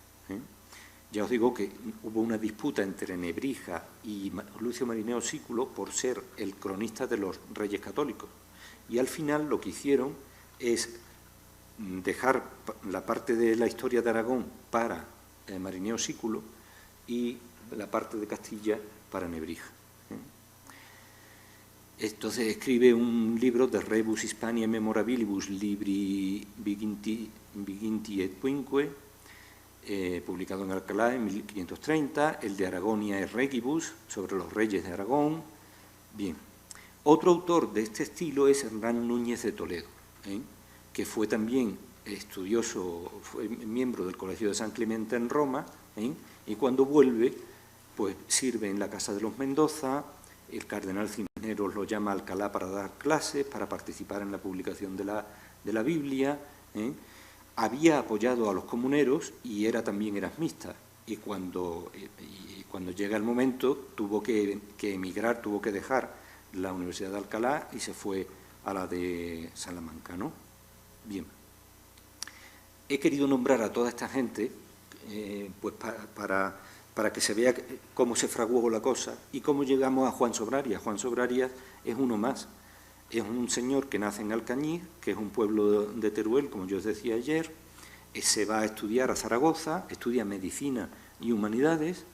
Ya os digo que hubo una disputa entre Nebrija y Lucio Marineo Sículo por ser el cronista de los reyes católicos, y al final lo que hicieron es dejar la parte de la historia de Aragón para Marineo Sículo y la parte de Castilla para Nebrija. Entonces escribe un libro de Rebus Hispaniae Memorabilibus Libri Viginti et Quinque, publicado en Alcalá en 1530, el de Aragonia et Regibus, sobre los reyes de Aragón. Bien, otro autor de este estilo es Hernán Núñez de Toledo, que fue también estudioso, fue miembro del Colegio de San Clemente en Roma, y cuando vuelve, pues sirve en la Casa de los Mendoza. El cardenal Cisneros lo llama a Alcalá para dar clases, para participar en la publicación de la Biblia. Había apoyado a los comuneros y era también erasmista. Y cuando llega el momento, tuvo que emigrar, tuvo que dejar la Universidad de Alcalá y se fue a la de Salamanca, ¿no? Bien. He querido nombrar a toda esta gente pues para que se vea cómo se fraguó la cosa y cómo llegamos a Juan Sobrarias. Juan Sobrarias es uno más. Es un señor que nace en Alcañiz, que es un pueblo de Teruel, como yo os decía ayer. Se va a estudiar a Zaragoza, estudia Medicina y Humanidades,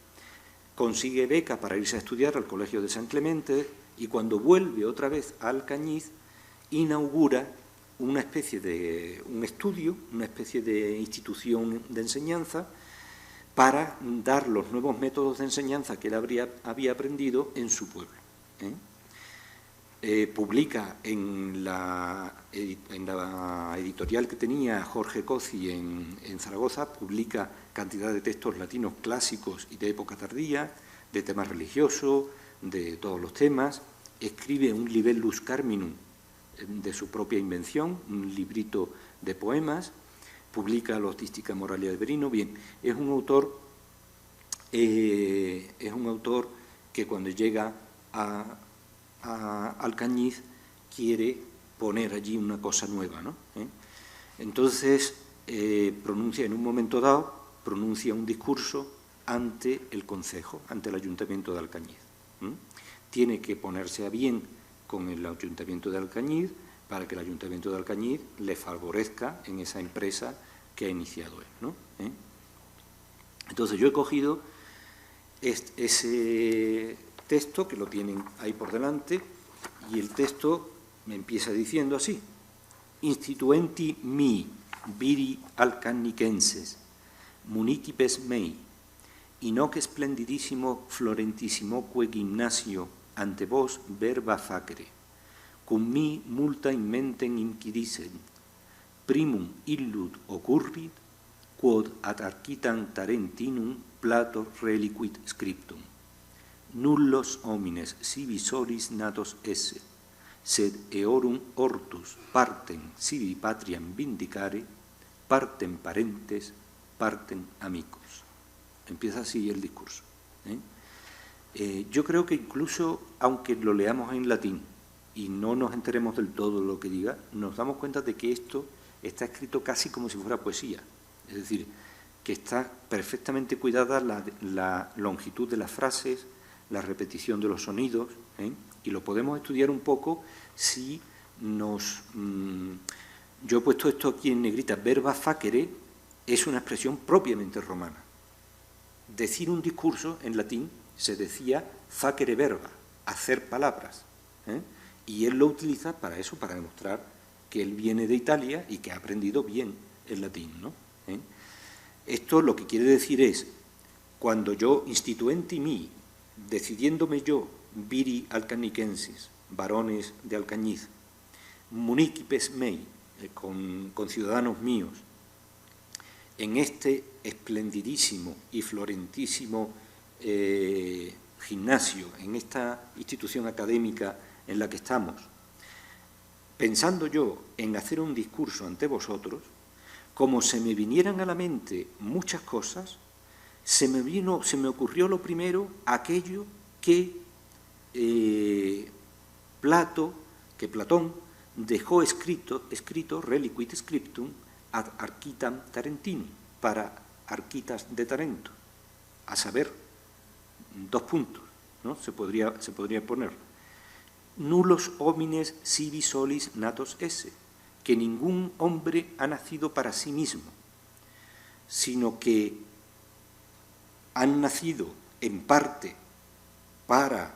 consigue beca para irse a estudiar al Colegio de San Clemente, y cuando vuelve otra vez a Alcañiz, inaugura una especie de un estudio, una especie de institución de enseñanza, para dar los nuevos métodos de enseñanza que él había aprendido en su pueblo. Publica en la editorial que tenía Jorge Cozzi en Zaragoza, publica cantidad de textos latinos clásicos y de época tardía, de temas religiosos, de todos los temas. Escribe un Libellus Carminum de su propia invención, un librito de poemas. Publica Logística Moralia de Verino. Bien, es un autor que cuando llega a Alcañiz quiere poner allí una cosa nueva, ¿no? Entonces pronuncia en un momento dado, pronuncia un discurso ante el concejo, ante el Ayuntamiento de Alcañiz. Tiene que ponerse a bien con el Ayuntamiento de Alcañiz para que el Ayuntamiento de Alcañiz le favorezca en esa empresa que ha iniciado él, ¿no? Entonces yo he cogido ese texto, que lo tienen ahí por delante, y el texto me empieza diciendo así: Instituenti mi viri alcanicenses, municipes mei, inoc splendidissimo florentissimoque gymnasio ante vos verba facere, cum mi multa inmentem inquirissent, primum illud occurrit, quod ad architam Tarentinum Plato reliquit scriptum. Nullos homines sibi solis natos esse, sed eorum ortus partem sibi patriam vindicare, partem parentes, partem amicos. Empieza así el discurso. Yo creo que incluso, aunque lo leamos en latín y no nos enteremos del todo de lo que diga, nos damos cuenta de que esto está escrito casi como si fuera poesía. Es decir, que está perfectamente cuidada la longitud de las frases, la repetición de los sonidos, y lo podemos estudiar un poco si nos... yo he puesto esto aquí en negrita. Verba facere es una expresión propiamente romana. Decir un discurso en latín se decía facere verba, hacer palabras, y él lo utiliza para eso, para demostrar que él viene de Italia y que ha aprendido bien el latín, ¿no? Esto lo que quiere decir es, cuando yo instituenti mi, decidiéndome yo, viri alcanicensis, varones de Alcañiz, municipes mei, con ciudadanos míos en este esplendidísimo y florentísimo gimnasio, en esta institución académica en la que estamos, pensando yo en hacer un discurso ante vosotros, como se me vinieran a la mente muchas cosas, se me ocurrió lo primero aquello que Platón dejó escrito reliquit scriptum ad Architam Tarentini, para Arquitas de Tarento, a saber, 2 puntos, ¿no? Se podría poner. Nulos homines sibi solis natos esse, que ningún hombre ha nacido para sí mismo, sino que han nacido en parte para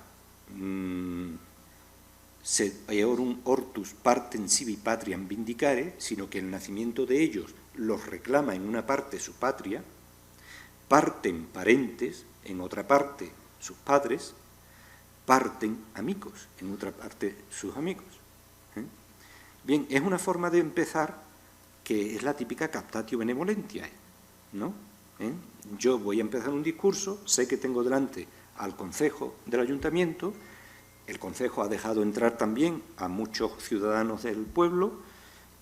sed eorum hortus partem sibi patriam vindicare, sino que el nacimiento de ellos los reclama en una parte su patria, partem parentes, en otra parte sus padres, partem amigos, en otra parte sus amigos. Bien, es una forma de empezar que es la típica captatio benevolentiae, ¿no? Yo voy a empezar un discurso, sé que tengo delante al concejo del ayuntamiento, el concejo ha dejado entrar también a muchos ciudadanos del pueblo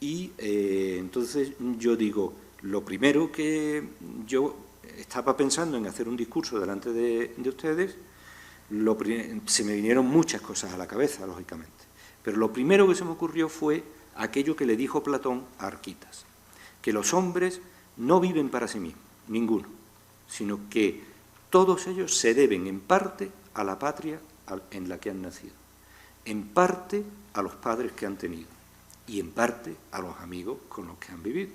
y entonces yo digo, lo primero que yo estaba pensando en hacer un discurso delante de ustedes, se me vinieron muchas cosas a la cabeza, lógicamente, pero lo primero que se me ocurrió fue aquello que le dijo Platón a Arquitas, que los hombres no viven para sí mismos, ninguno, sino que todos ellos se deben en parte a la patria en la que han nacido, en parte a los padres que han tenido y en parte a los amigos con los que han vivido.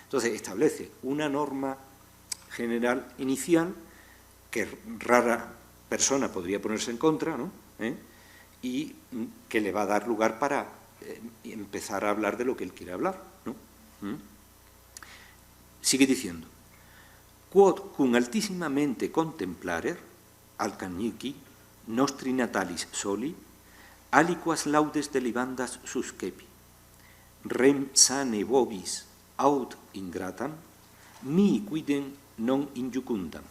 Entonces establece una norma general inicial que rara persona podría ponerse en contra, ¿no? Y que le va a dar lugar para empezar a hablar de lo que él quiere hablar, ¿no? Sigue diciendo: quod cum altissimamente contemplarer alcagnici nostri natalis soli aliquas laudes delibandas suscepi rem sane vobis aut ingratam mi quidem non injucundam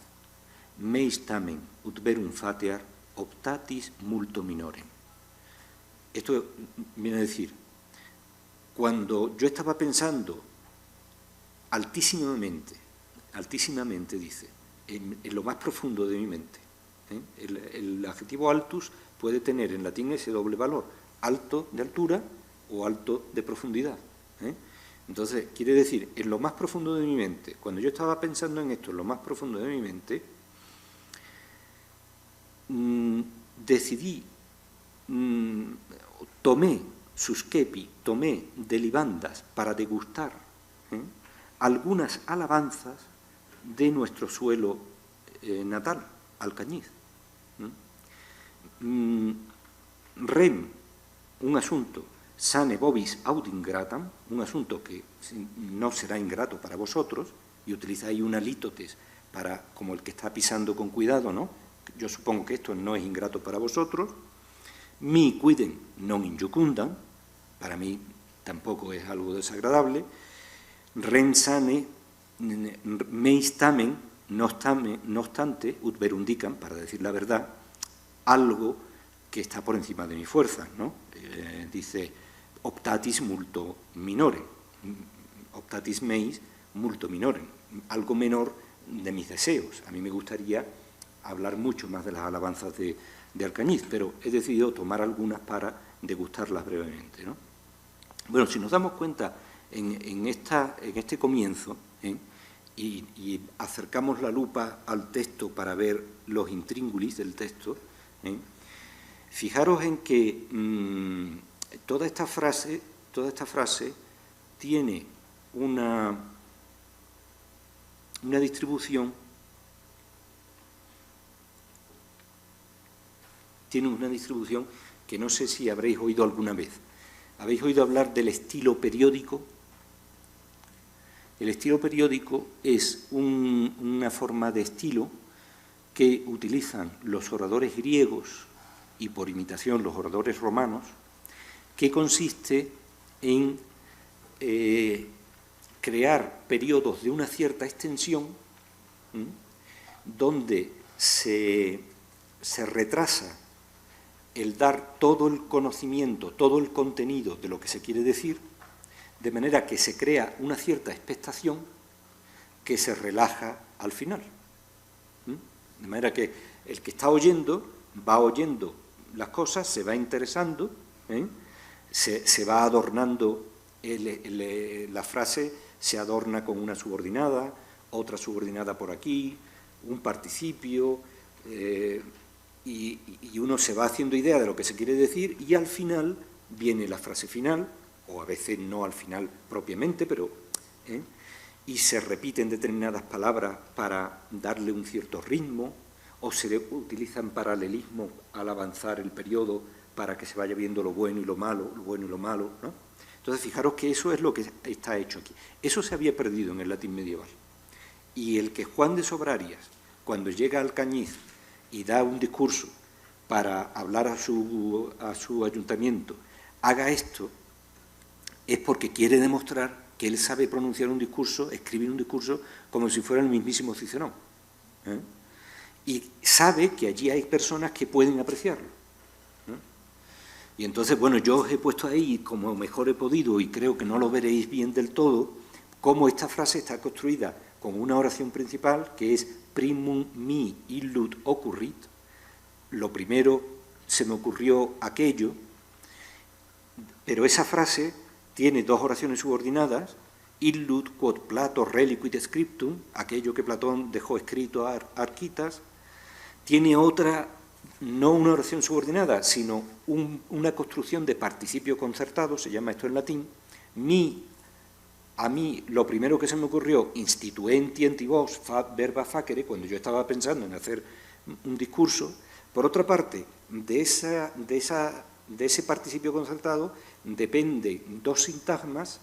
meis tamen ut verum fatear optatis multo minorem. Esto viene a decir, cuando yo estaba pensando altísimamente dice, en lo más profundo de mi mente, el adjetivo altus puede tener en latín ese doble valor, alto de altura o alto de profundidad. Entonces, quiere decir, en lo más profundo de mi mente, cuando yo estaba pensando en esto, en lo más profundo de mi mente, decidí, tomé delibandas para degustar algunas alabanzas de nuestro suelo natal, Alcañiz. Rem, un asunto, sane vobis aut ingratam, un asunto que no será ingrato para vosotros, y utilizáis una lítotes para, como el que está pisando con cuidado, ¿no? Yo supongo que esto no es ingrato para vosotros. Mi quidem non injucundam, para mí tampoco es algo desagradable. Rem sane meis tamen, no obstante, ut verundicam, para decir la verdad, algo que está por encima de mis fuerzas, ¿no? Dice, optatis multo minore, optatis meis multo minore, algo menor de mis deseos. A mí me gustaría hablar mucho más de las alabanzas de Alcañiz, pero he decidido tomar algunas para degustarlas brevemente, ¿no? Bueno, si nos damos cuenta en este comienzo, y acercamos la lupa al texto para ver los intríngulis del texto, fijaros en que toda esta frase tiene una distribución que no sé si habréis oído alguna vez. ¿Habéis oído hablar del estilo periódico? El estilo periódico es una forma de estilo que utilizan los oradores griegos y por imitación los oradores romanos, que consiste en crear periodos de una cierta extensión donde se retrasa el dar todo el conocimiento, todo el contenido de lo que se quiere decir, de manera que se crea una cierta expectación que se relaja al final. De manera que el que está oyendo va oyendo las cosas, se va interesando, se va adornando, la frase se adorna con una subordinada, otra subordinada por aquí, un participio, y uno se va haciendo idea de lo que se quiere decir y al final viene la frase final, o a veces no al final propiamente, pero y se repiten determinadas palabras para darle un cierto ritmo, o se utilizan paralelismos al avanzar el periodo para que se vaya viendo lo bueno y lo malo, ¿no? Entonces, fijaros que eso es lo que está hecho aquí. Eso se había perdido en el latín medieval. Y el que Juan de Sobrarias, cuando llega a Alcañiz y da un discurso para hablar a su ayuntamiento, haga esto, es porque quiere demostrar que él sabe pronunciar un discurso, escribir un discurso, como si fuera el mismísimo Cicerón. Y sabe que allí hay personas que pueden apreciarlo. Y entonces, bueno, yo os he puesto ahí, como mejor he podido, y creo que no lo veréis bien del todo, cómo esta frase está construida con una oración principal, que es primum mi illud occurrit. Lo primero se me ocurrió aquello, pero esa frase tiene dos oraciones subordinadas, illud quod Plato reliquit scriptum, aquello que Platón dejó escrito a Arquitas, tiene otra, no una oración subordinada, sino una construcción de participio concertado, se llama esto en latín, a mí lo primero que se me ocurrió, instituenti entibus verba facere, cuando yo estaba pensando en hacer un discurso. Por otra parte, de ese participio concertado dependen dos sintagmas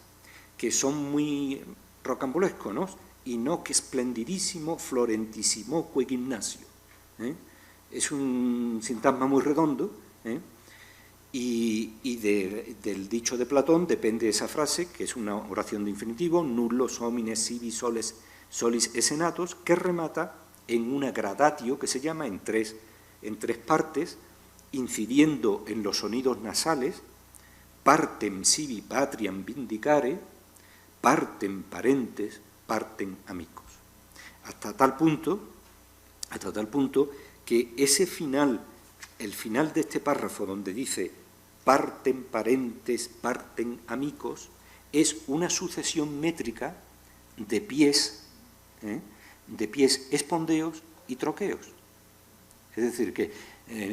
que son muy rocambolescos, ¿no? Inoc splendidissimo florentisimoque gymnasio. Es un sintagma muy redondo, y del dicho de Platón depende esa frase, que es una oración de infinitivo, nullos homines sibi solis essenatos, que remata en una gradatio que se llama en tres partes, incidiendo en los sonidos nasales, partem sibi patriam vindicare, partem parentes, partem amicos. Hasta tal punto que ese final, el final de este párrafo donde dice partem parentes, partem amicos, es una sucesión métrica de pies espondeos y troqueos. Es decir, que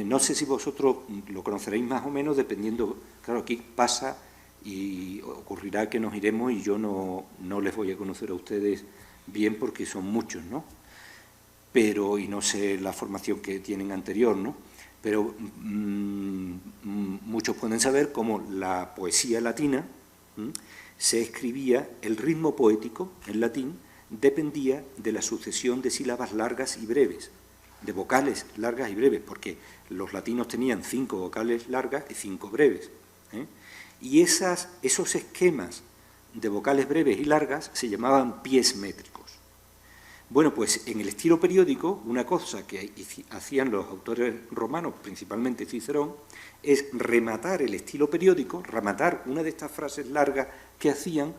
no sé si vosotros lo conoceréis más o menos, dependiendo, claro, aquí pasa y ocurrirá que nos iremos y yo no les voy a conocer a ustedes bien porque son muchos, ¿no? Pero, y no sé la formación que tienen anterior, ¿no? Pero muchos pueden saber cómo la poesía latina se escribía, el ritmo poético en latín dependía de la sucesión de sílabas largas y breves, de vocales largas y breves, porque los latinos tenían 5 vocales largas y 5 breves. Y esos esquemas de vocales breves y largas se llamaban pies métricos. Bueno, pues en el estilo periódico, una cosa que hacían los autores romanos, principalmente Cicerón, es rematar el estilo periódico, rematar una de estas frases largas que hacían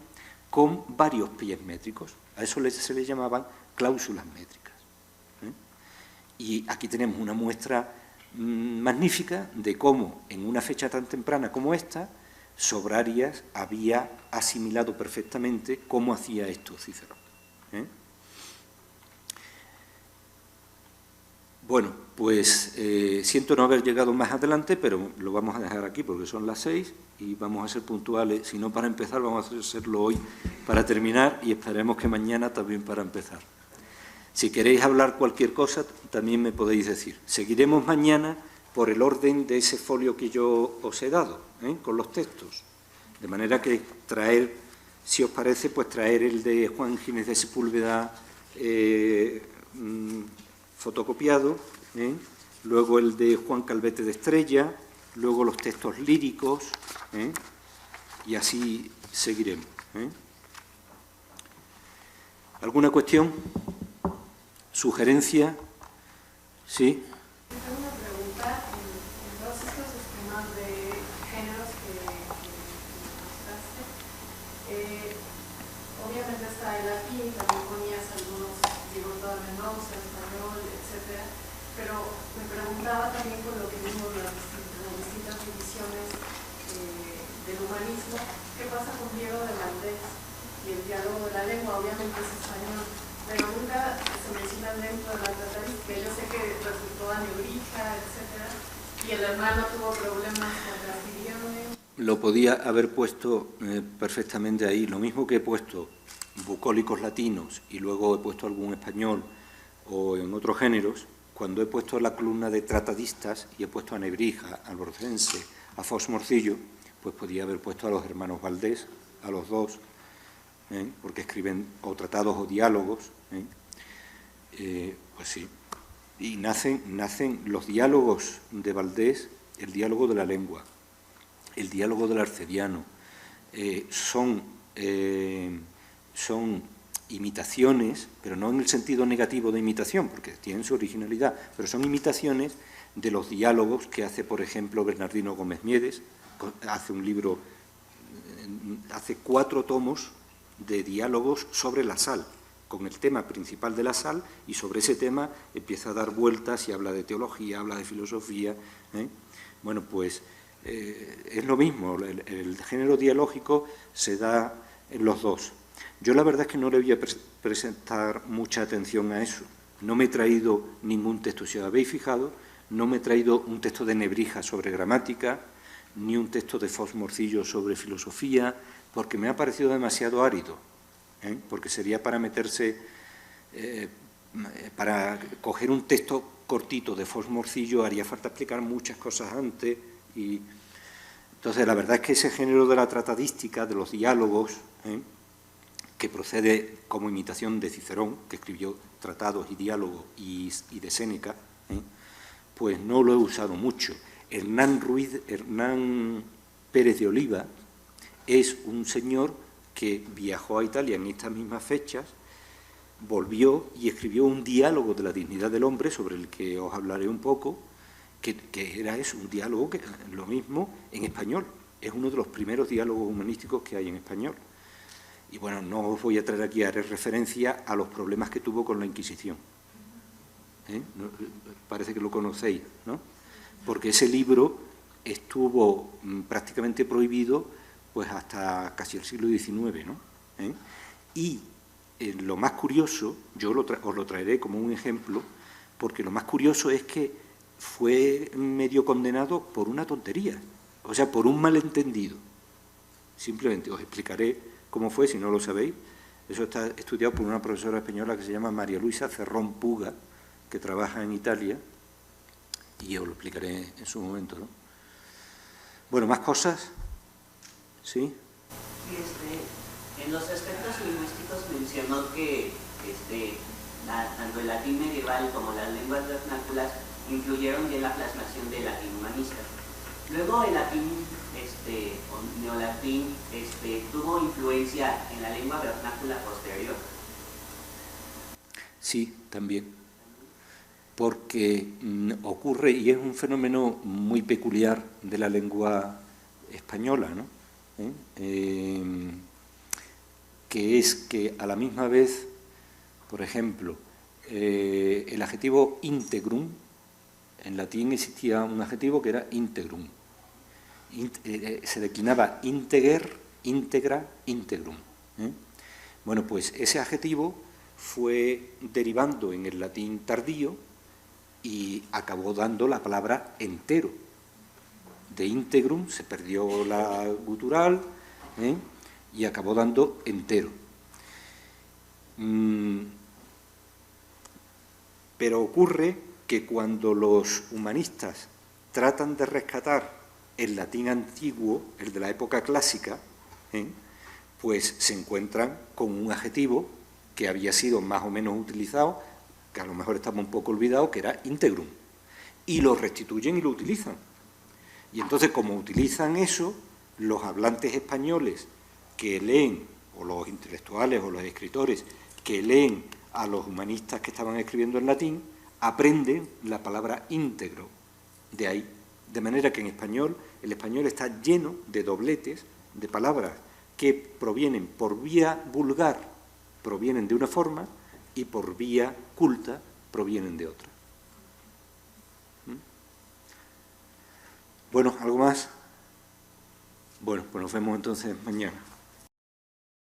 con varios pies métricos. A eso se les llamaban cláusulas métricas. Y aquí tenemos una muestra magnífica de cómo, en una fecha tan temprana como esta, Sobrarias había asimilado perfectamente cómo hacía esto Cicerón. Bueno, pues siento no haber llegado más adelante, pero lo vamos a dejar aquí porque son las 6 y vamos a ser puntuales. Si no para empezar, vamos a hacerlo hoy para terminar y esperemos que mañana también para empezar. Si queréis hablar cualquier cosa, también me podéis decir. Seguiremos mañana por el orden de ese folio que yo os he dado, con los textos. De manera que traer, si os parece, pues traer el de Juan Ginés de Sepúlveda fotocopiado, luego el de Juan Calvete de Estrella, luego los textos líricos, y así seguiremos. ¿Alguna cuestión? ¿Sugerencia? ¿Sí? Tengo una pregunta en todos estos esquemas de géneros que mostraste. Obviamente está el latín, también ponías algunos, digo, toda Mendoza, español, etcétera, pero me preguntaba también con lo que vimos las distintas divisiones del humanismo, ¿qué pasa con Diego de Valdés y el diálogo de la lengua? Obviamente es español, pero nunca se menciona dentro de la tratadística. Yo sé que resultó anebrija, etcétera, y el hermano tuvo problemas con Castiglione. Lo podía haber puesto perfectamente ahí, lo mismo que he puesto bucólicos latinos y luego he puesto algún español o en otros géneros. Cuando he puesto la columna de tratadistas y he puesto a Nebrija, a Borcense, a Fox Morcillo, pues podía haber puesto a los hermanos Valdés, a los dos, porque escriben o tratados o diálogos, pues sí. Y nacen los diálogos de Valdés, el diálogo de la lengua, el diálogo del arcediano, son imitaciones, pero no en el sentido negativo de imitación, porque tienen su originalidad, pero son imitaciones de los diálogos que hace, por ejemplo, Bernardino Gómez Miedes. Hace un libro, hace 4 tomos de diálogos sobre la sal, con el tema principal de la sal, y sobre ese tema empieza a dar vueltas y habla de teología, habla de filosofía. Bueno, pues es lo mismo, el género dialógico se da en los dos. Yo la verdad es que no le voy a presentar mucha atención a eso. No me he traído ningún texto, si os habéis fijado, no me he traído un texto de Nebrija sobre gramática, ni un texto de Fox Morcillo sobre filosofía, porque me ha parecido demasiado árido, porque sería para meterse, para coger un texto cortito de Fox Morcillo haría falta explicar muchas cosas antes, y entonces la verdad es que ese género de la tratadística, de los diálogos, que procede como imitación de Cicerón, que escribió tratados y diálogos, y de Séneca, pues no lo he usado mucho. Hernán Pérez de Oliva es un señor que viajó a Italia en estas mismas fechas, volvió y escribió un diálogo de la dignidad del hombre, sobre el que os hablaré un poco, que era eso, un diálogo, que lo mismo en español. Es uno de los primeros diálogos humanísticos que hay en español. Y bueno, no os voy a traer aquí a dar referencia a los problemas que tuvo con la Inquisición. Parece que lo conocéis, ¿no? Porque ese libro estuvo prácticamente prohibido pues hasta casi el siglo XIX, ¿no? Y lo más curioso, yo os lo traeré como un ejemplo, porque lo más curioso es que fue medio condenado por una tontería, o sea, por un malentendido. Simplemente os explicaré cómo fue, si no lo sabéis. Eso está estudiado por una profesora española que se llama María Luisa Cerrón Puga, que trabaja en Italia, y os lo explicaré en su momento, ¿no? Bueno, ¿más cosas? ¿Sí? En los aspectos lingüísticos mencionó que tanto el latín medieval como las lenguas vernáculas influyeron ya en la plasmación del latín humanista. Luego el latín o neolatín tuvo influencia en la lengua vernácula posterior. Sí, también. Porque ocurre, y es un fenómeno muy peculiar de la lengua española, ¿no? Que es que a la misma vez, por ejemplo, el adjetivo integrum, en latín existía un adjetivo que era integrum, se declinaba integer, integra, integrum. Bueno, pues ese adjetivo fue derivando en el latín tardío y acabó dando la palabra entero. De integrum se perdió la gutural, y acabó dando entero. Pero ocurre que cuando los humanistas tratan de rescatar el latín antiguo, el de la época clásica, pues se encuentran con un adjetivo que había sido más o menos utilizado, que a lo mejor estaba un poco olvidado, que era integrum, y lo restituyen y lo utilizan. Y entonces, como utilizan eso, los hablantes españoles que leen o los intelectuales o los escritores que leen a los humanistas que estaban escribiendo en latín, aprenden la palabra íntegro de ahí. De manera que en español, el español está lleno de dobletes, de palabras que provienen por vía vulgar, provienen de una forma, y por vía culta provienen de otra. Bueno, ¿algo más? Bueno, pues nos vemos entonces mañana.